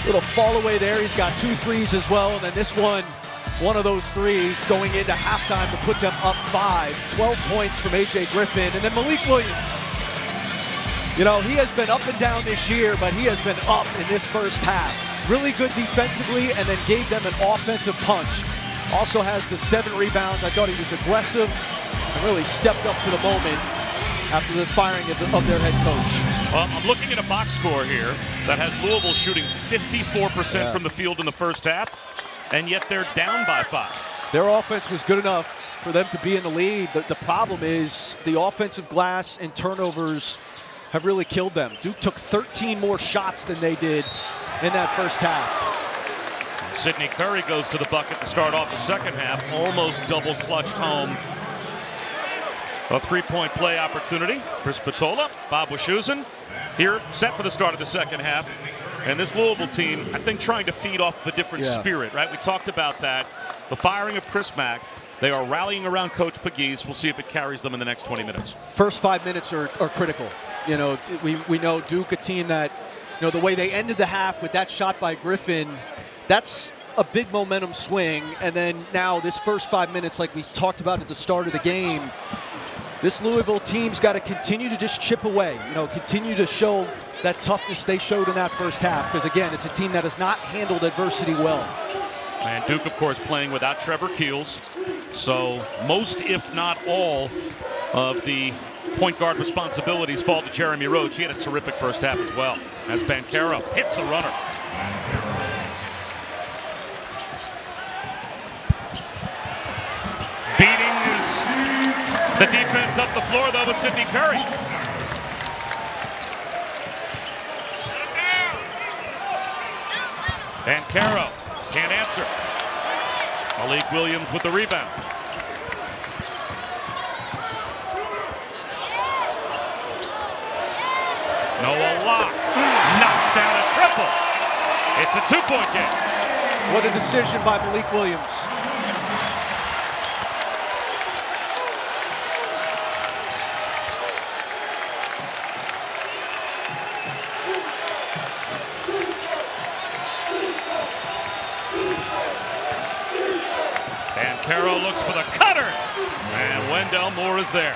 little fall away there. He's got 2 threes as well. And then this one of those threes going into halftime to put them up 5. 12 points from A.J. Griffin. And then Malik Williams. You know, he has been up and down this year, but he has been up in this first half. Really good defensively, and then gave them an offensive punch. Also has the 7 rebounds. I thought he was aggressive and really stepped up to the moment after the firing of their head coach. Well, I'm looking at a box score here that has Louisville shooting 54% from the field in the first half, and yet they're down by 5. Their offense was good enough for them to be in the lead. The problem is the offensive glass and turnovers have really killed them. Duke took 13 more shots than they did in that first half. Sidney Curry goes to the bucket to start off the second half, almost double clutched home a 3-point play opportunity. Chris Patola, Bob Wischusen here set for the start of the second half. And this Louisville team, I think, trying to feed off the different spirit, right? We talked about that. The firing of Chris Mack. They are rallying around Coach Pegues. We'll see if it carries them in the next 20 minutes. First 5 minutes are critical. You know, we know Duke, a team that, you know, the way they ended the half with that shot by Griffin, that's a big momentum swing. And then now this first 5 minutes, like we talked about at the start of the game, this Louisville team's got to continue to just chip away, you know, continue to show that toughness they showed in that first half. Because, again, it's a team that has not handled adversity well. And Duke, of course, playing without Trevor Keels. So most, if not all, of the point guard responsibilities fall to Jeremy Roach. He had a terrific first half as well, as Banchero hits the runner. Beating the defense up the floor, though, with Sidney Curry. Banchero can't answer. Malik Williams with the rebound. Noah Locke knocks down a triple. It's a 2-point game. What a decision by Malik Williams. Banchero looks for the cutter, and Wendell Moore is there.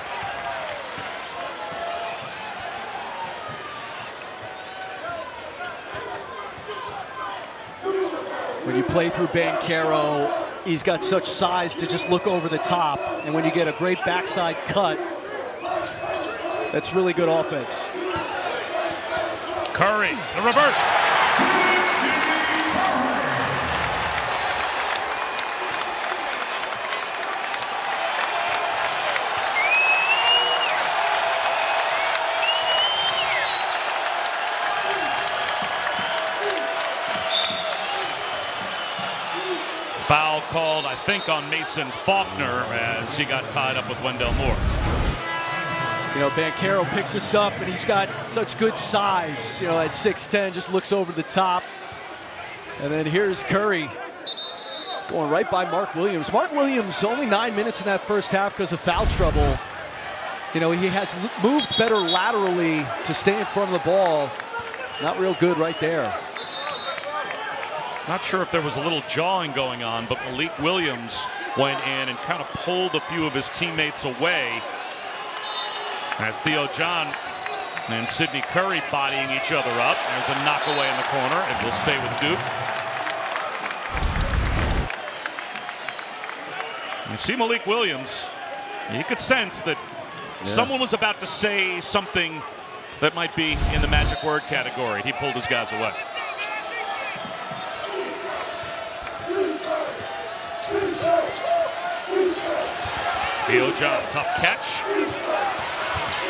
When you play through Banchero, he's got such size to just look over the top. And when you get a great backside cut, that's really good offense. Curry, the reverse. Foul called, I think, on Mason Faulkner as he got tied up with Wendell Moore. You know, Banchero picks this up, and he's got such good size. You know, at 6'10", just looks over the top. And then here's Curry going right by Mark Williams. Mark Williams only 9 minutes in that first half because of foul trouble. You know, he has moved better laterally to stay in front of the ball. Not real good right there. Not sure if there was a little jawing going on, but Malik Williams went in and kind of pulled a few of his teammates away as Theo John and Sidney Curry bodying each other up. There's a knock away in the corner. It will stay with Duke. You see Malik Williams, you could sense that someone was about to say something that might be in the magic word category. He pulled his guys away. Theo John, tough catch.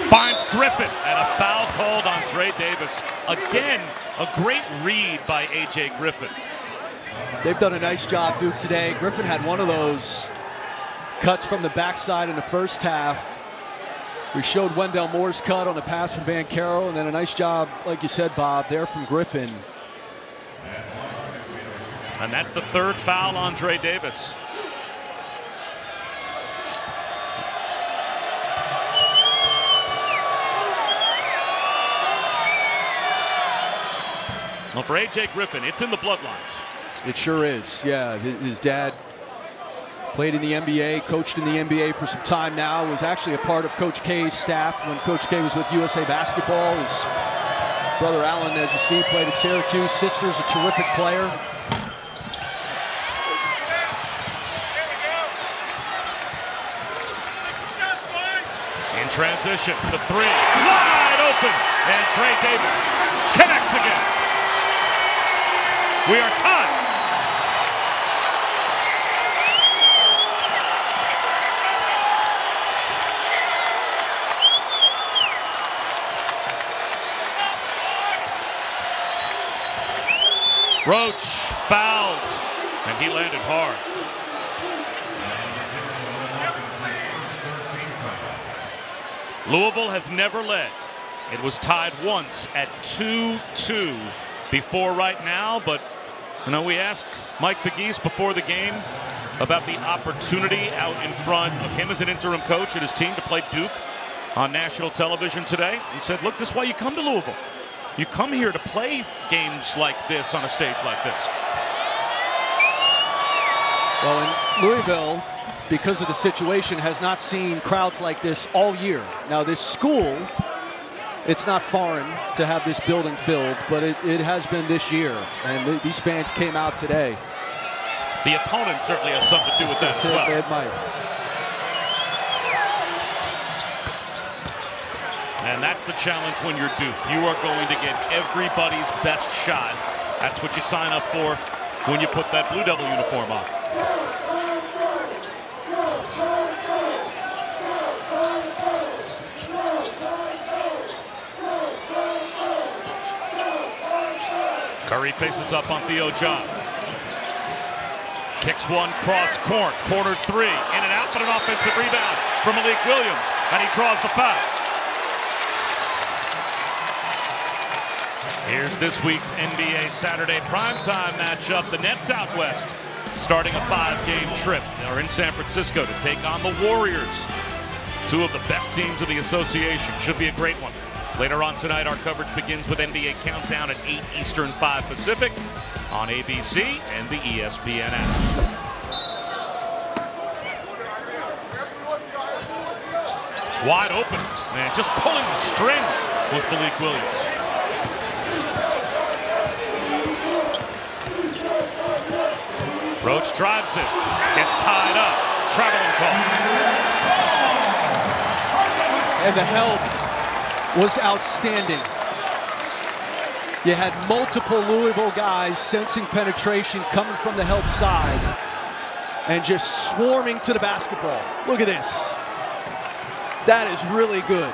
Finds Griffin, and a foul called on Trey Davis. Again, a great read by A.J. Griffin. They've done a nice job, Duke, today. Griffin had one of those cuts from the backside in the first half. We showed Wendell Moore's cut on a pass from Banchero, and then a nice job, like you said, Bob, there from Griffin. And that's the third foul on Dre Davis. Well, for A.J. Griffin, it's in the bloodlines. It sure is. Yeah, his dad played in the NBA, coached in the NBA for some time now, was actually a part of Coach K's staff when Coach K was with USA Basketball. His brother Alan, as you see, played at Syracuse. Sister's a terrific player. In transition, the three, wide open, and Dre Davis connects again. We are tied. Roach fouled, and he landed hard. Louisville has never led. It was tied once at 2-2 before right now, but you know, we asked Mike Pegues before the game about the opportunity out in front of him as an interim coach and his team to play Duke on national television today. He said, look, this is why you come to Louisville. You come here to play games like this on a stage like this. Well, in Louisville, because of the situation, has not seen crowds like this all year. Now, this school, it's not foreign to have this building filled, but it has been this year, and these fans came out today. The opponent certainly has something to do with that as well. It might. And that's the challenge when you're Duke. You are going to get everybody's best shot. That's what you sign up for when you put that Blue Devil uniform on. Curry faces up on Theo John. Kicks one cross court. Corner three. In and out, but an offensive rebound from Malik Williams. And he draws the foul. Here's this week's NBA Saturday primetime matchup. The Nets out west starting a 5-game trip. They're in San Francisco to take on the Warriors. Two of the best teams of the association. Should be a great one. Later on tonight, our coverage begins with NBA Countdown at 8 Eastern, 5 Pacific on ABC and the ESPN app. Wide open, man, just pulling the string was Malik Williams. Roach drives it, gets tied up, traveling call. And the help was outstanding. You had multiple Louisville guys sensing penetration coming from the help side and just swarming to the basketball. Look at this. That is really good.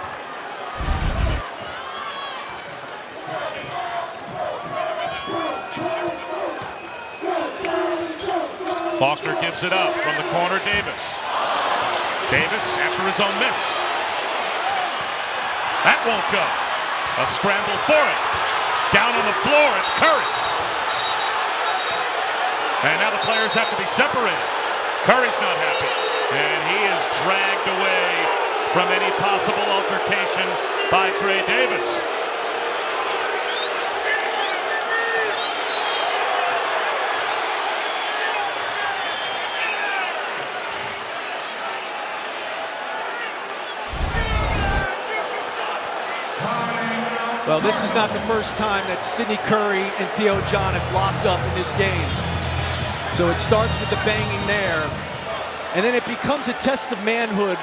Faulkner gives it up from the corner, Davis. Davis after his own miss. That won't go. A scramble for it. Down on the floor, it's Curry. And now the players have to be separated. Curry's not happy. And he is dragged away from any possible altercation by Dre Davis. Well, this is not the first time that Sidney Curry and Theo John have locked up in this game. So it starts with the banging there, and then it becomes a test of manhood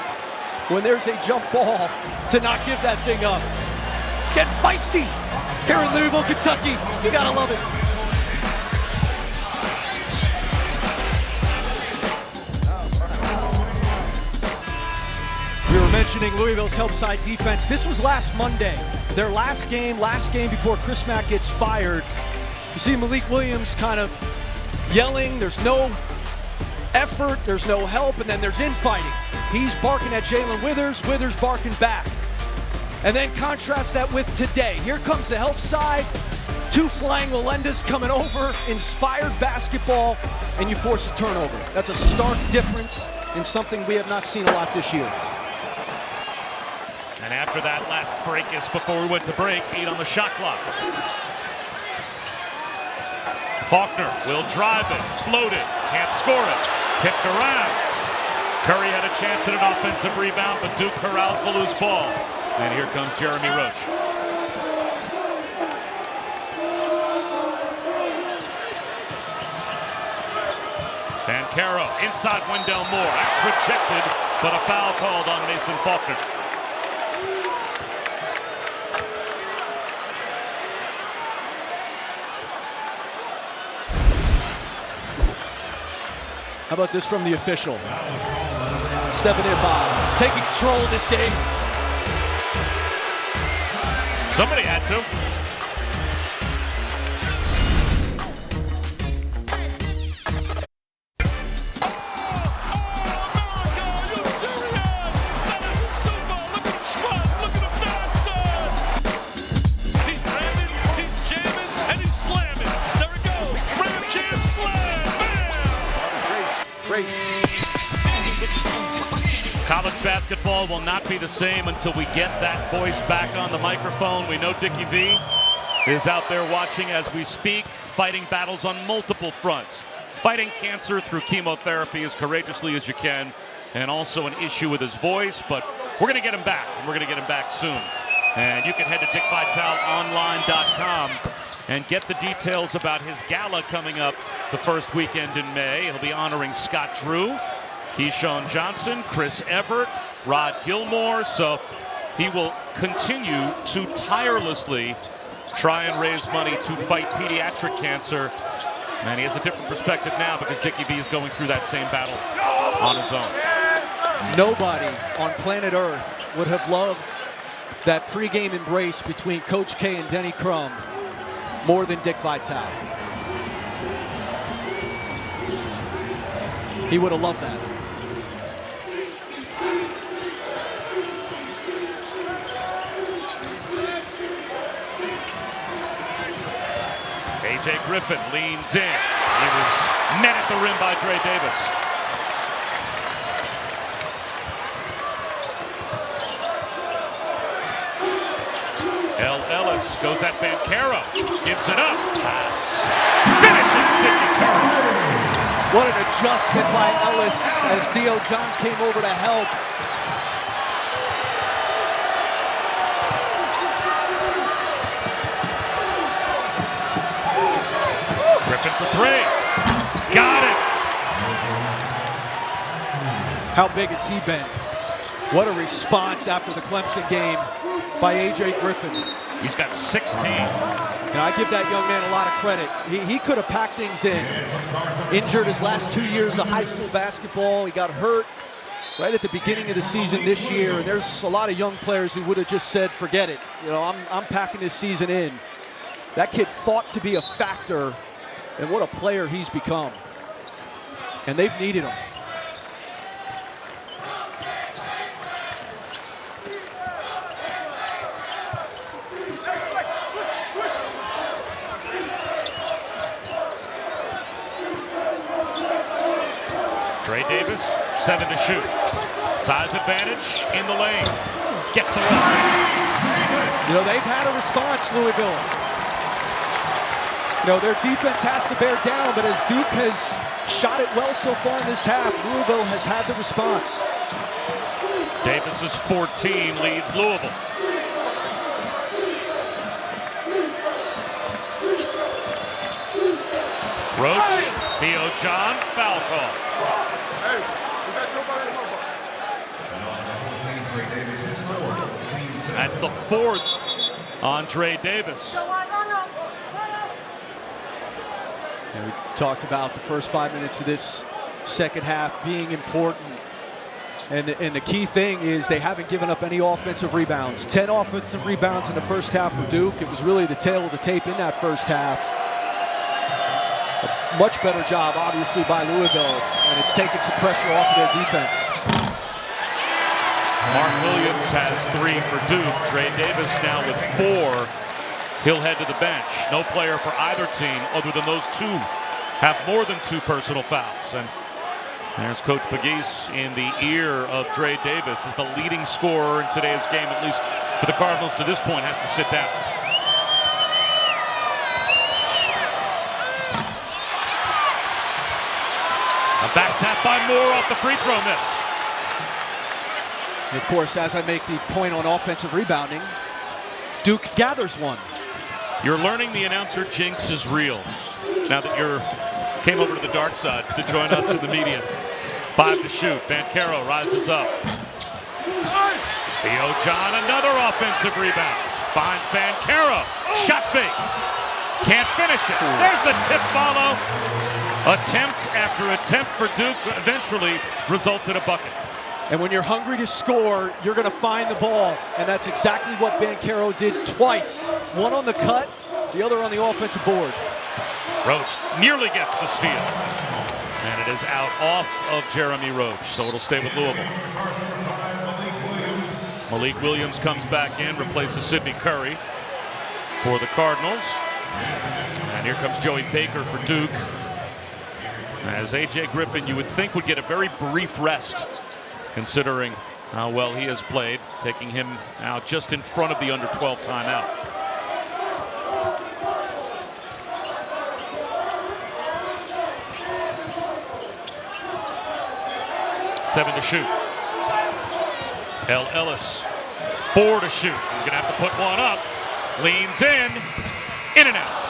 when there's a jump ball to not give that thing up. It's getting feisty here in Louisville, Kentucky. You gotta love it. We were mentioning Louisville's help side defense. This was last Monday. Their last game before Chris Mack gets fired. You see Malik Williams kind of yelling, there's no effort, there's no help, and then there's infighting. He's barking at Jalen Withers, Withers barking back. And then contrast that with today. Here comes the help side. Two flying Melendez coming over, inspired basketball, and you force a turnover. That's a stark difference in something we have not seen a lot this year. And after that last fracas before we went to break, 8 on the shot clock. Faulkner will drive it, float it, can't score it, tipped around. Curry had a chance at an offensive rebound, but Duke corrals the loose ball. And here comes Jeremy Roach. Banchero inside Wendell Moore. That's rejected, but a foul called on Mason Faulkner. How about this from the official? Stepping in, Bob. Taking control of this game. Somebody had to. College basketball will not be the same until we get that voice back on the microphone. We know Dickie V is out there watching as we speak, fighting battles on multiple fronts. Fighting cancer through chemotherapy as courageously as you can, and also an issue with his voice, but we're going to get him back, and we're going to get him back soon. And you can head to dickvitaleonline.com and get the details about his gala coming up the first weekend in May. He'll be honoring Scott Drew, Keyshawn Johnson, Chris Everett, Rod Gilmore. So he will continue to tirelessly try and raise money to fight pediatric cancer. And he has a different perspective now because Dickie V is going through that same battle on his own. Nobody on planet Earth would have loved that pregame embrace between Coach K and Denny Crum more than Dick Vitale. He would have loved that. A.J. Griffin leans in. He was met at the rim by Dre Davis. L. Ellis goes at Banchero. Gives it up. Pass. Finishes Sidney Curry. What an adjustment by Ellis as Theo John came over to help. Griffin for three. Got it. How big has he been? What a response after the Clemson game by A.J. Griffin. He's got 16. Now, I give that young man a lot of credit. He could have packed things in. Injured his last 2 years of high school basketball. He got hurt right at the beginning of the season this year. And there's a lot of young players who would have just said, forget it. You know, I'm packing this season in. That kid fought to be a factor, and what a player he's become. And they've needed him. Dre Davis, 7 to shoot. Size advantage in the lane. Gets the run. You know, they've had a response, Louisville. You know, their defense has to bear down, but as Duke has shot it well so far in this half, Louisville has had the response. Davis's 14 leads Louisville. Roach, Theo John, foul call. That's the 4th on Dre Davis. And we talked about the first 5 minutes of this second half being important. And the key thing is they haven't given up any offensive rebounds. 10 offensive rebounds in the first half for Duke. It was really the tail of the tape in that first half. A much better job, obviously, by Louisville. And it's taken some pressure off of their defense. Mark Williams has 3 for Duke. Dre Davis now with 4. He'll head to the bench. No player for either team other than those 2 have more than 2 personal fouls. And there's Coach Pegues in the ear of Dre Davis as the leading scorer in today's game, at least for the Cardinals to this point, has to sit down. A back tap by Moore off the free throw miss. Of course, as I make the point on offensive rebounding, Duke gathers one. You're learning the announcer jinx is real now that you came over to the dark side to join us in the media. 5 to shoot. Banchero rises up. Theo John, another offensive rebound. Finds Banchero. Shot fake. Can't finish it. There's the tip follow. Attempt after attempt for Duke eventually results in a bucket. And when you're hungry to score, you're going to find the ball. And that's exactly what Banchero did twice. One on the cut, the other on the offensive board. Roach nearly gets the steal. And it is out off of Jeremy Roach, so it'll stay with Louisville. Malik Williams comes back in, replaces Sidney Curry for the Cardinals. And here comes Joey Baker for Duke. As A.J. Griffin, you would think, would get a very brief rest, considering how well he has played, taking him out just in front of the under 12 timeout. Seven to shoot. El Ellis, 4 to shoot. He's gonna have to put one up. Leans in and out.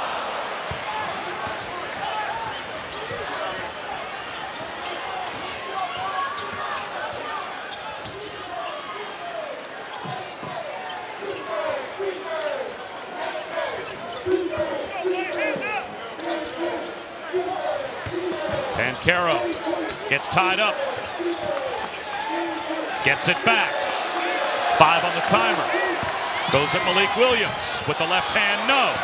Banchero gets tied up. Gets it back. 5 on the timer. Goes at Malik Williams with the left hand, no.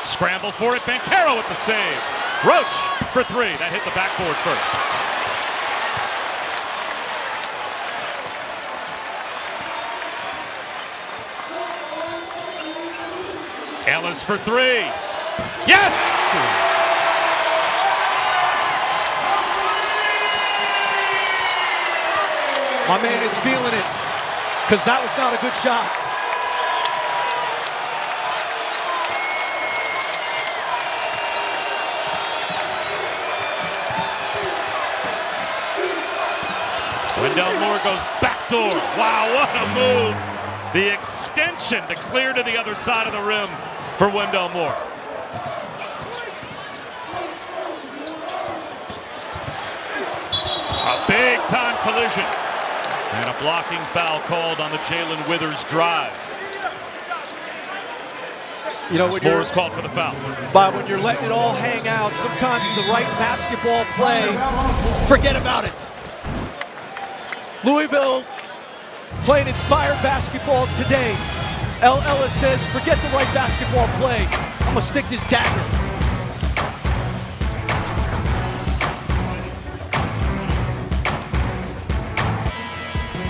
Scramble for it, Banchero with the save. Roach for 3, that hit the backboard first. Ellis for 3. Yes! My man is feeling it, because that was not a good shot. Wendell Moore goes backdoor. Wow, what a move. The extension to clear to the other side of the rim for Wendell Moore. A big-time collision. And a blocking foul called on the Jalen Withers drive. You know, when Moore is called for the foul. Bob, when you're letting it all hang out, sometimes the right basketball play, forget about it. Louisville playing inspired basketball today. El Ellis says, forget the right basketball play. I'm gonna stick this dagger.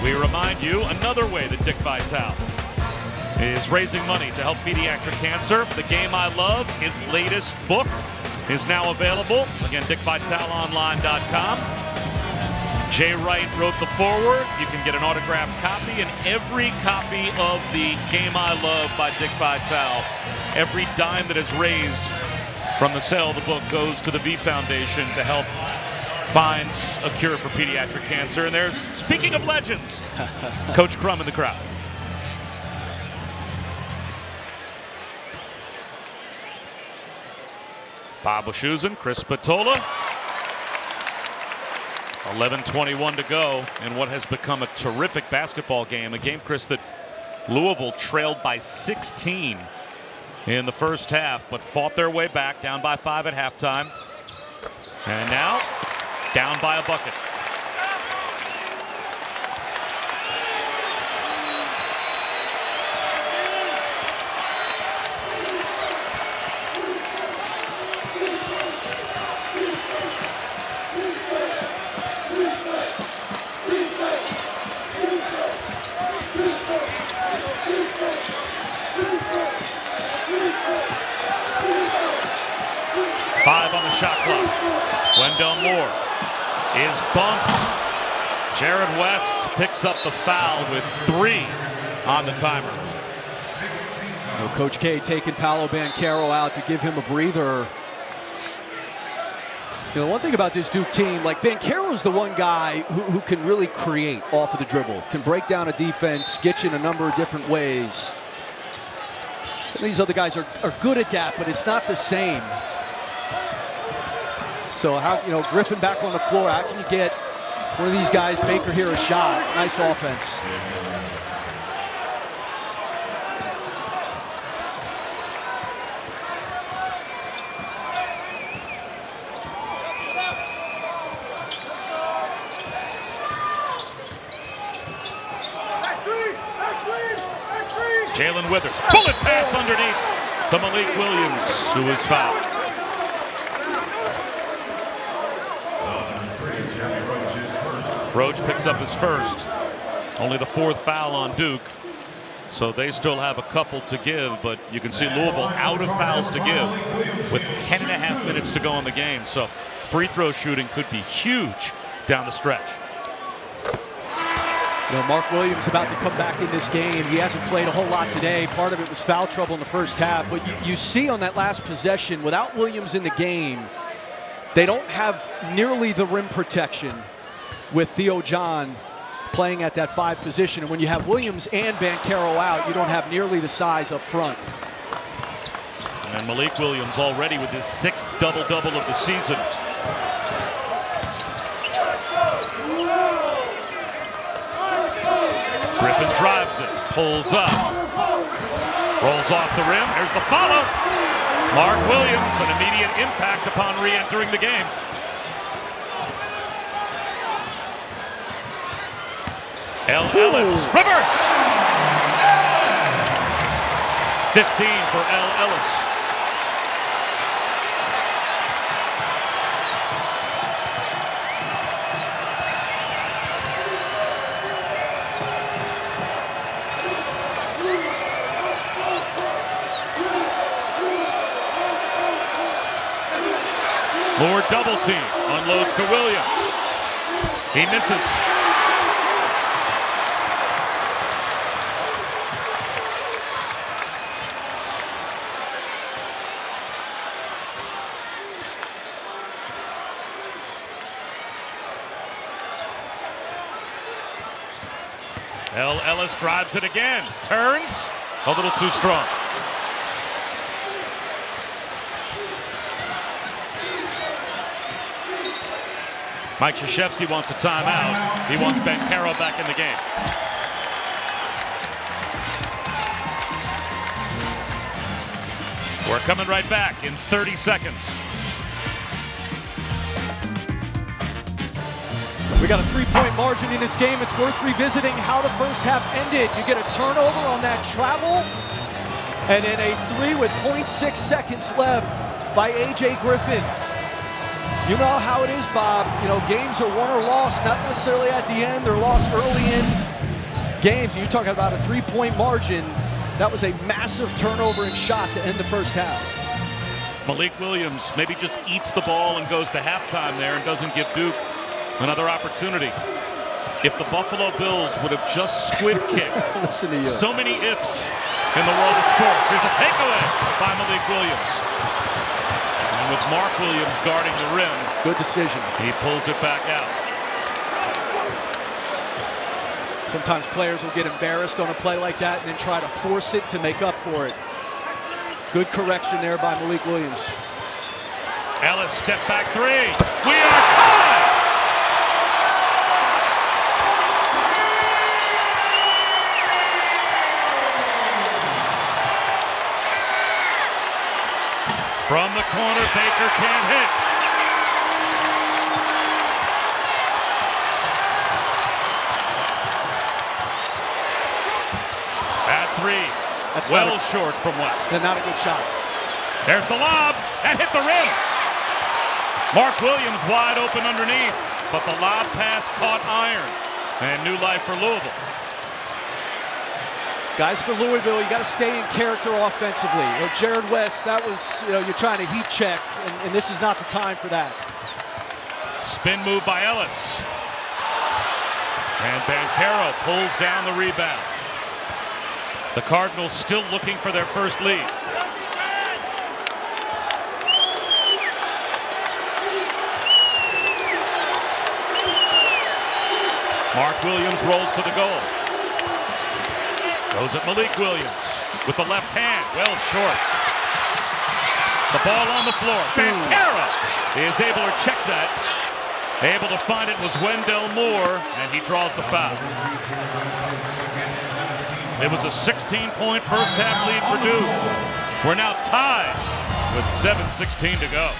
We remind you another way that Dick Vitale is raising money to help pediatric cancer. The Game I Love, his latest book, is now available. Again, DickVitaleOnline.com. Jay Wright wrote the foreword. You can get an autographed copy, and every copy of the Game I Love by Dick Vitale, every dime that is raised from the sale of the book goes to the V Foundation to help find a cure for pediatric cancer. And there's, speaking of legends, Coach Crum in the crowd. Bob Wischusen, Chris Spatola. 11:21 to go in what has become a terrific basketball game. A game, Chris, that Louisville trailed by 16 in the first half, but fought their way back, down by 5 at halftime. And now, down by a bucket. Wendell Moore is bumped. Jared West picks up the foul with 3 on the timer. Coach K taking Paolo Banchero out to give him a breather. One thing about this Duke team, like Banchero's the one guy who can really create off of the dribble, can break down a defense, get you in a number of different ways. Some of these other guys are good at that, but it's not the same. So how, Griffin back on the floor, how can you get one of these guys, Baker here, a shot? Nice offense. Jalen Withers, bullet pass underneath to Malik Williams, who is fouled. Roach picks up his first. Only the 4th foul on Duke. So they still have a couple to give, but you can see Louisville out of fouls to give with 10.5 minutes to go in the game. So free throw shooting could be huge down the stretch. Mark Williams about to come back in this game. He hasn't played a whole lot today. Part of it was foul trouble in the first half. But you see on that last possession, without Williams in the game, they don't have nearly the rim protection with Theo John playing at that 5 position. And when you have Williams and Banchero out, you don't have nearly the size up front. And Malik Williams already with his 6th double-double of the season. Griffin drives it, pulls up, rolls off the rim. Here's the follow. Mark Williams, an immediate impact upon re-entering the game. L. Ellis, reverse! 15 for L. Ellis. Moore double team, unloads to Williams. He misses. L. Ellis drives it again, turns, a little too strong. Mike Krzyzewski wants a timeout. He wants Banchero back in the game. We're coming right back in 30 seconds. We got a 3-point margin in this game. It's worth revisiting how the first half ended. You get a turnover on that travel, and then a 3 with 0.6 seconds left by A.J. Griffin. You know how it is, Bob. Games are won or lost, not necessarily at the end. They're lost early in games. You're talking about a 3-point margin. That was a massive turnover and shot to end the first half. Malik Williams maybe just eats the ball and goes to halftime there and doesn't give Duke another opportunity. If the Buffalo Bills would have just squid kicked, Listen to you. So many ifs in the world of sports. Here's a takeaway by Malik Williams. And with Mark Williams guarding the rim, good decision. He pulls it back out. Sometimes players will get embarrassed on a play like that and then try to force it to make up for it. Good correction there by Malik Williams. Ellis, step back 3. We are tied! From the corner, Baker can't hit. At 3, That's well short from West. Not a good shot. There's the lob, that hit the rim. Mark Williams wide open underneath, but the lob pass caught iron. And new life for Louisville. Guys, for Louisville, you got to stay in character offensively. Jared West, that was, you're trying to heat check, and this is not the time for that. Spin move by Ellis. And Banchero pulls down the rebound. The Cardinals still looking for their first lead. Mark Williams rolls to the goal. Goes at Malik Williams with the left hand, well short. The ball on the floor. Banchero is able to check that. Able to find it was Wendell Moore, and he draws the foul. It was a 16-point first-half lead for Duke. We're now tied with 7:16 to go.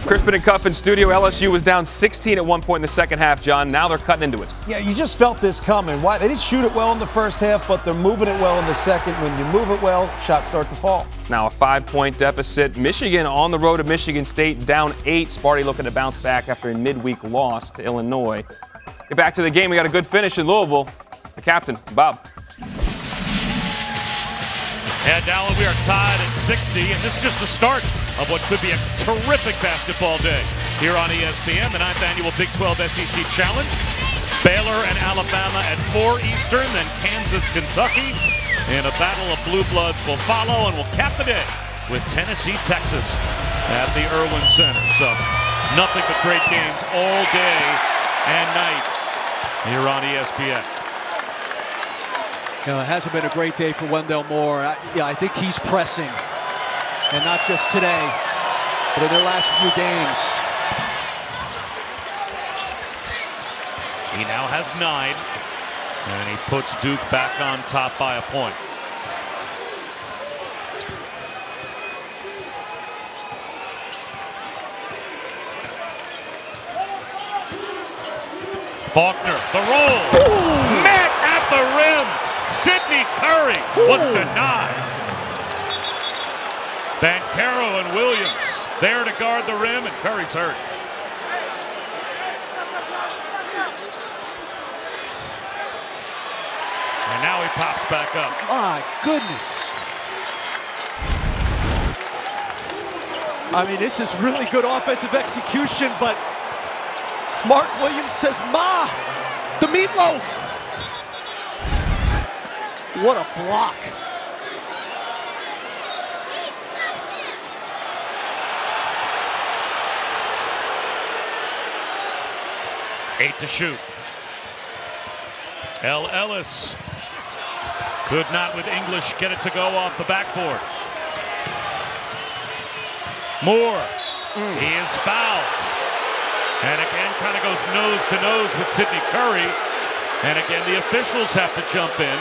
Crispin and Cuff in studio. LSU was down 16 at one point in the second half, John. Now they're cutting into it. Yeah, you just felt this coming. Why? They didn't shoot it well in the first half, but they're moving it well in the second. When you move it well, shots start to fall. It's now a 5-point deficit. Michigan on the road at Michigan State, down 8. Sparty looking to bounce back after a midweek loss to Illinois. Get back to the game. We got a good finish in Louisville. The captain, Bob. And Dallin, we are tied at 60, and this is just the start of what could be a terrific basketball day here on ESPN, the 9th annual Big 12 SEC Challenge. Baylor and Alabama at 4 Eastern, then Kansas, Kentucky. And a battle of blue bloods will follow, and we'll cap the day with Tennessee, Texas at the Irwin Center. So nothing but great games all day and night here on ESPN. You know, it hasn't been a great day for Wendell Moore. I think he's pressing, and not just today, but in their last few games. He now has 9, and he puts Duke back on top by a point. Faulkner, the roll. Ooh. Met at the rim. Sidney Curry was denied. Banchero and Williams there to guard the rim, and Curry's hurt. And now he pops back up. My goodness. I mean, this is really good offensive execution, but Mark Williams says, "Ma, the meatloaf." What a block. Eight to shoot. Ellis could not, with English, get it to go off the backboard. Moore, he is fouled. And again, kind of goes nose to nose with Sidney Curry. And again, the officials have to jump in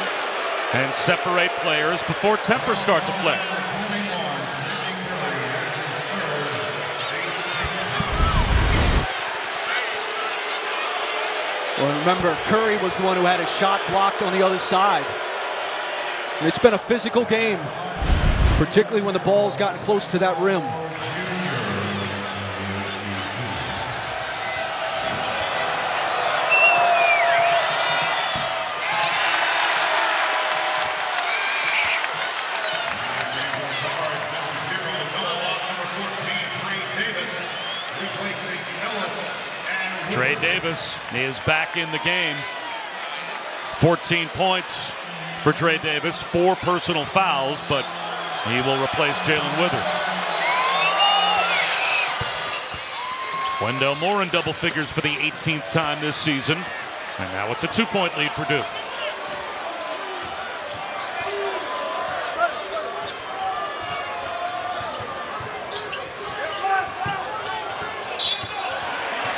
and separate players before tempers start to flare. Well, remember, Curry was the one who had his shot blocked on the other side. And it's been a physical game, particularly when the ball's gotten close to that rim. Trey Davis is back in the game. 14 points for Trey Davis, 4 personal fouls, but he will replace Jalen Withers. Wendell Moore in double figures for the 18th time this season, and now it's a 2-point lead for Duke.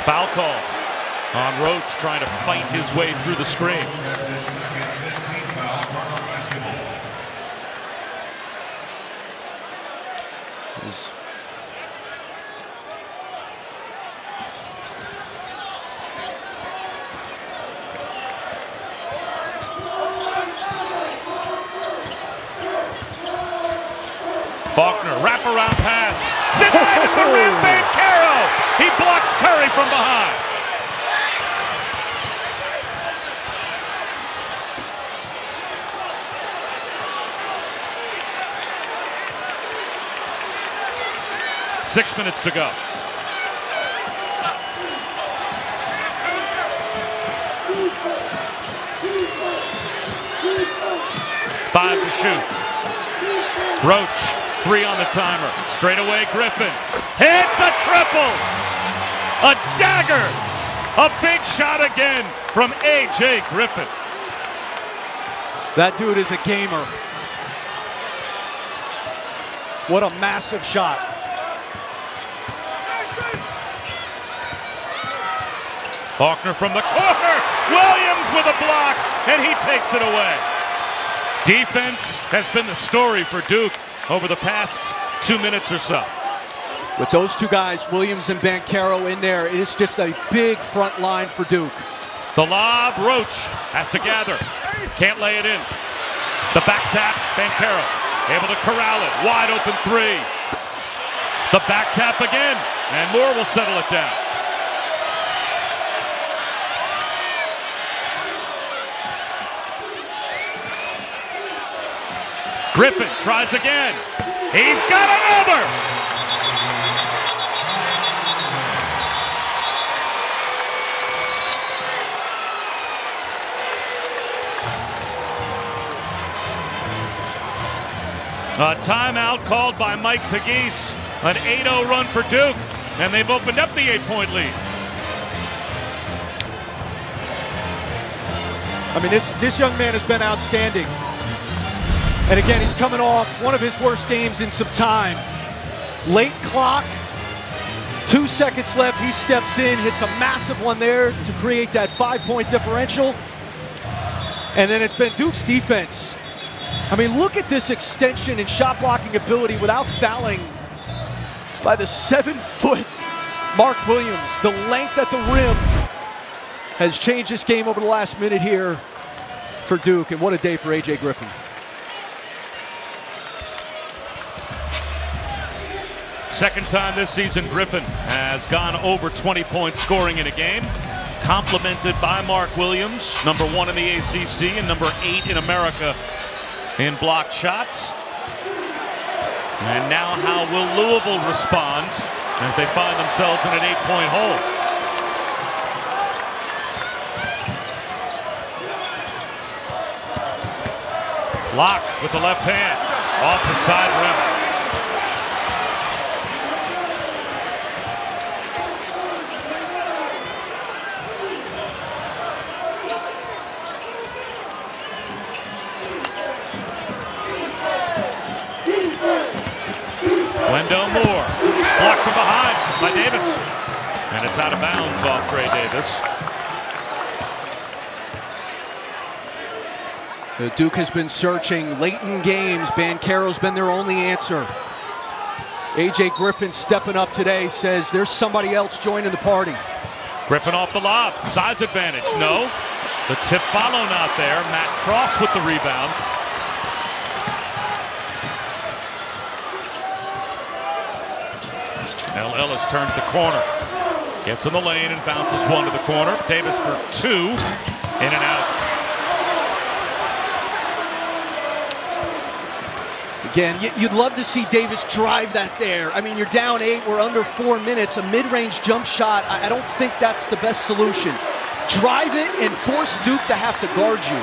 Foul called on Roach, trying to fight his way through the screen. Faulkner, wraparound pass. Denied at the rim, Banchero. He blocks Curry from behind. 6 minutes to go. 5 to shoot. Roach, 3 on the timer. Straight away, Griffin. Hits a triple! A dagger! A big shot again from A.J. Griffin. That dude is a gamer. What a massive shot. Faulkner from the corner. Williams with a block, and he takes it away. Defense has been the story for Duke over the past 2 minutes or so. With those two guys, Williams and Banchero in there, it is just a big front line for Duke. The lob, Roach has to gather. Can't lay it in. The back tap, Banchero able to corral it. Wide open 3. The back tap again, and Moore will settle it down. Griffin tries again. He's got another! A timeout called by Mike Pegues. An 8-0 run for Duke, and they've opened up the 8-point lead. I mean, this young man has been outstanding. And again, he's coming off one of his worst games in some time. Late clock, 2 seconds left, he steps in, hits a massive one there to create that 5-point differential. And then it's been Duke's defense. I mean, look at this extension and shot blocking ability without fouling by the 7-foot Mark Williams. The length at the rim has changed this game over the last minute here for Duke, and what a day for A.J. Griffin. Second time this season, Griffin has gone over 20 points scoring in a game, complemented by Mark Williams, number 1 in the ACC and number 8 in America in blocked shots. And now how will Louisville respond as they find themselves in an 8-point hole? Locke with the left hand, off the side rim. Wendell Moore, blocked from behind by Davis. And it's out of bounds off Trey Davis. Duke has been searching late in games. Banchero's been their only answer. A.J. Griffin stepping up today, says there's somebody else joining the party. Griffin off the lob, size advantage, no. The tip follow not there. Matt Cross with the rebound. L. Ellis turns the corner. Gets in the lane and bounces one to the corner. Davis for 2. In and out. Again, you'd love to see Davis drive that there. I mean, you're down 8, we're under 4 minutes. A mid-range jump shot, I don't think that's the best solution. Drive it and force Duke to have to guard you.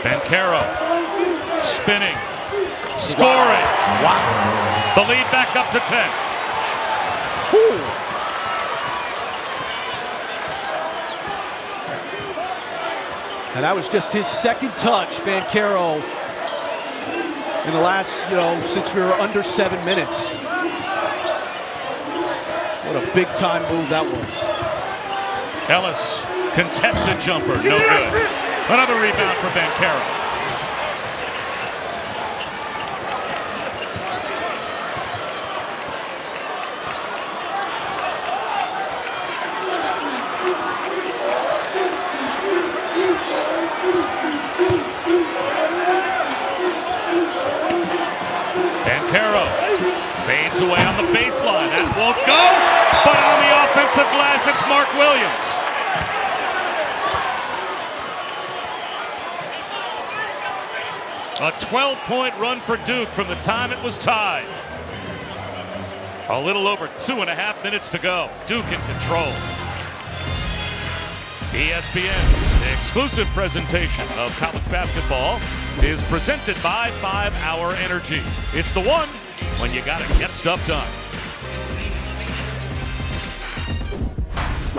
Banchero spinning, scoring. Wow. The lead back up to 10. Whew. And that was just his second touch, Banchero, in the last, since we were under 7 minutes. What a big time move that was. Ellis, contested jumper, no good. Another rebound for Banchero. Banchero fades away on the baseline. That won't go, but on the offensive glass, it's Mark Williams. A 12-point run for Duke from the time it was tied. A little over 2.5 minutes to go. Duke in control. ESPN, the exclusive presentation of college basketball, is presented by 5 Hour Energy. It's the one when you gotta get stuff done.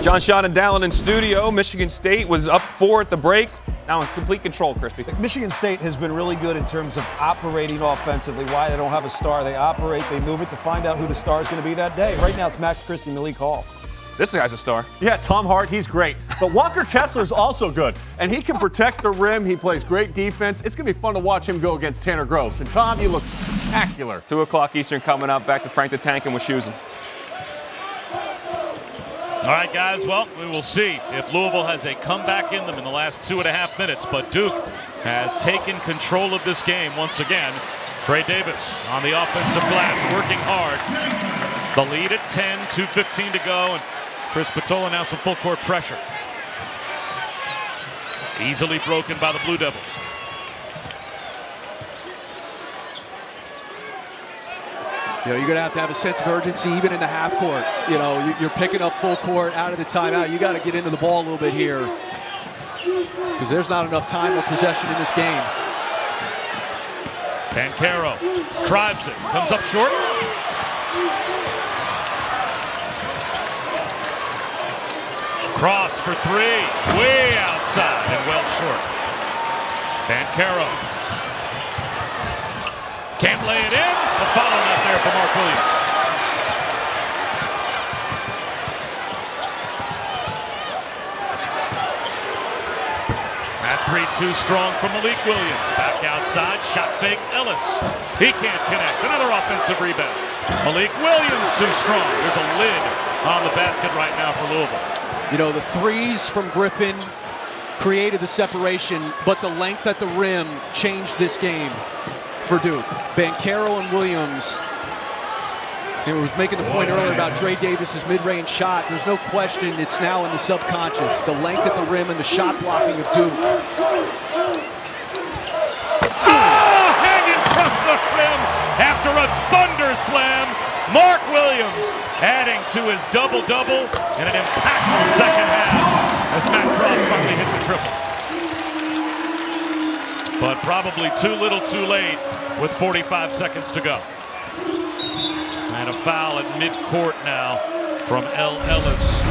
John, Sean, and Dallin in studio. Michigan State was up 4 at the break. Now in complete control, Crispy. Michigan State has been really good in terms of operating offensively. Why they don't have a star. They operate, they move it to find out who the star is going to be that day. Right now it's Max Christie, Malik Hall. This guy's a star. Yeah, Tom Hart, he's great. But Walker Kessler's also good. And he can protect the rim. He plays great defense. It's going to be fun to watch him go against Tanner Gross. And Tom, you look spectacular. 2 o'clock Eastern coming up. Back to Frank the Tank and Wischusen. All right, guys, well, we will see if Louisville has a comeback in them in the last 2.5 minutes. But Duke has taken control of this game once again. Trey Davis on the offensive glass, working hard. The lead at 10, 2:15 to go, and Chris Patola now some full court pressure. Easily broken by the Blue Devils. You know, you're going to have a sense of urgency even in the half court. You know, you're picking up full court out of the timeout. You got to get into the ball a little bit here because there's not enough time or possession in this game. Banchero drives it, comes up short. Cross for 3, way outside and well short. Banchero can't lay it in. The foul not there for Mark Williams. At 3-2 strong from Malik Williams. Back outside, shot fake, Ellis. He can't connect. Another offensive rebound. Malik Williams too strong. There's a lid on the basket right now for Louisville. You know, the threes from Griffin created the separation, but the length at the rim changed this game for Duke. Banchero and Williams. They were making the point earlier about Trey Davis's mid-range shot. There's no question it's now in the subconscious. The length at the rim and the shot blocking of Duke. Oh, hanging from the rim after a thunder slam. Mark Williams adding to his double-double in an impactful second half as Matt Cross finally hits a triple. But probably too little too late with 45 seconds to go. And a foul at midcourt now from L. Ellis.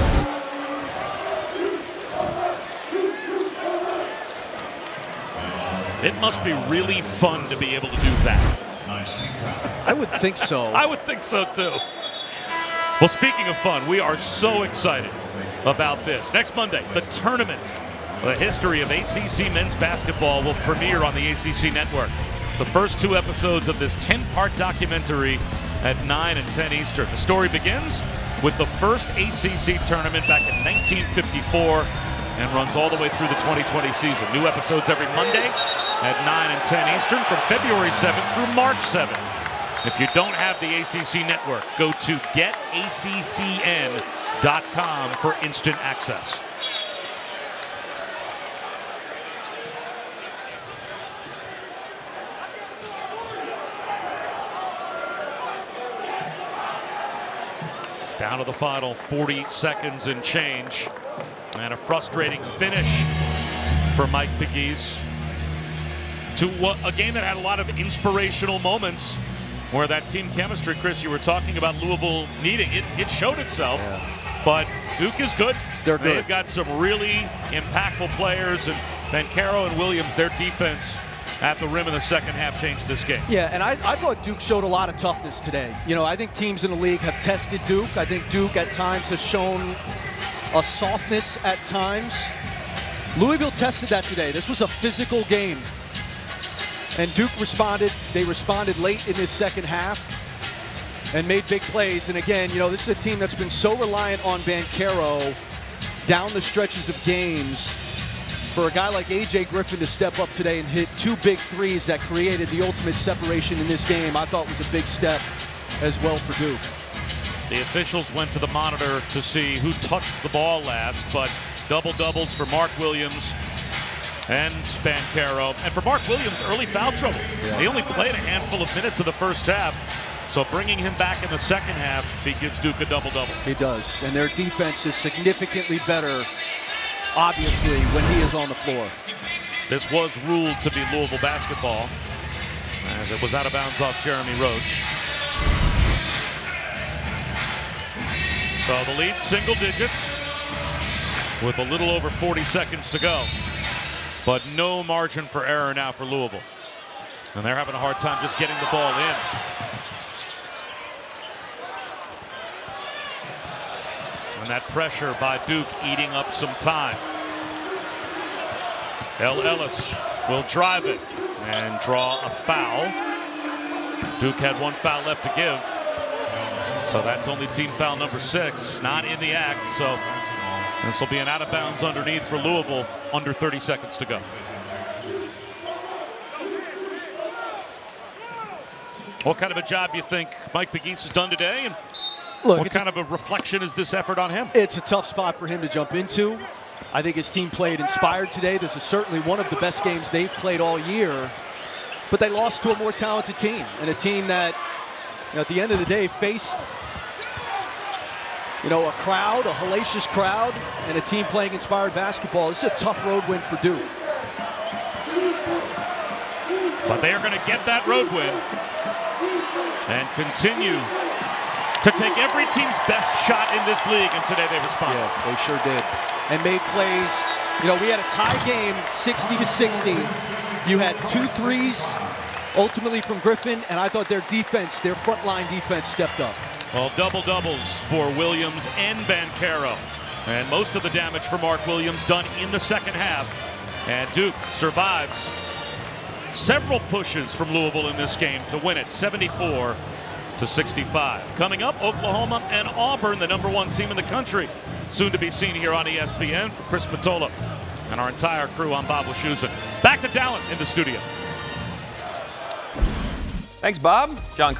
It must be really fun to be able to do that. I would think so. I would think so too. Well, speaking of fun, we are so excited about this. Next Monday, the tournament. The history of ACC men's basketball will premiere on the ACC network. The first 2 episodes of this 10-part documentary at 9 and 10 Eastern. The story begins with the first ACC tournament back in 1954 and runs all the way through the 2020 season. New episodes every Monday at 9 and 10 Eastern from February 7th through March 7th. If you don't have the ACC network, go to getaccn.com for instant access. Down to the final 40 seconds and change. And a frustrating finish for Mike Pegues to a game that had a lot of inspirational moments where that team chemistry, Chris, you were talking about Louisville needing. It showed itself, but Duke is good. They're good. They've got some really impactful players, and Banchero and Williams, their defense at the rim in the second half changed this game. Yeah, and I thought Duke showed a lot of toughness today. You know, I think teams in the league have tested Duke. I think Duke at times has shown a softness at times. Louisville tested that today. This was a physical game. And Duke responded. They responded late in this second half and made big plays. And again, you know, this is a team that's been so reliant on Banchero down the stretches of games. For a guy like A.J. Griffin to step up today and hit 2 big threes that created the ultimate separation in this game, I thought was a big step as well for Duke. The officials went to the monitor to see who touched the ball last, but double-doubles for Mark Williams and Spancaro. And for Mark Williams, early foul trouble. He only played a handful of minutes of the first half. So bringing him back in the second half, he gives Duke a double-double. He does. And their defense is significantly better, obviously, when he is on the floor. This was ruled to be Louisville basketball, as it was out of bounds off Jeremy Roach. So the lead single digits with a little over 40 seconds to go. But no margin for error now for Louisville. And they're having a hard time just getting the ball in. And that pressure by Duke eating up some time. El Ellis will drive it and draw a foul. Duke had one foul left to give. So that's only team foul number 6. Not in the act, so this will be an out of bounds underneath for Louisville. Under 30 seconds to go. What kind of a job do you think Mike Pegues has done today? And Look, what kind of a reflection is this effort on him? It's a tough spot for him to jump into. I think his team played inspired today. This is certainly one of the best games they've played all year. But they lost to a more talented team, and a team that, at the end of the day, faced a crowd, a hellacious crowd, and a team playing inspired basketball. This is a tough road win for Duke. But they are going to get that road win and continue to take every team's best shot in this league, and today they responded. Yeah, they sure did. And made plays. We had a tie game, 60-60. You had 2 threes, ultimately from Griffin, and I thought their defense, their frontline defense, stepped up. Well, double-doubles for Williams and Bancaro. And most of the damage for Mark Williams done in the second half. And Duke survives several pushes from Louisville in this game to win it, 74-65. Coming up, Oklahoma and Auburn, the #1 team in the country. Soon to be seen here on ESPN. For Chris Matola and our entire crew, I'm Bob Wischusen. Back to Dallin in the studio. Thanks, Bob. John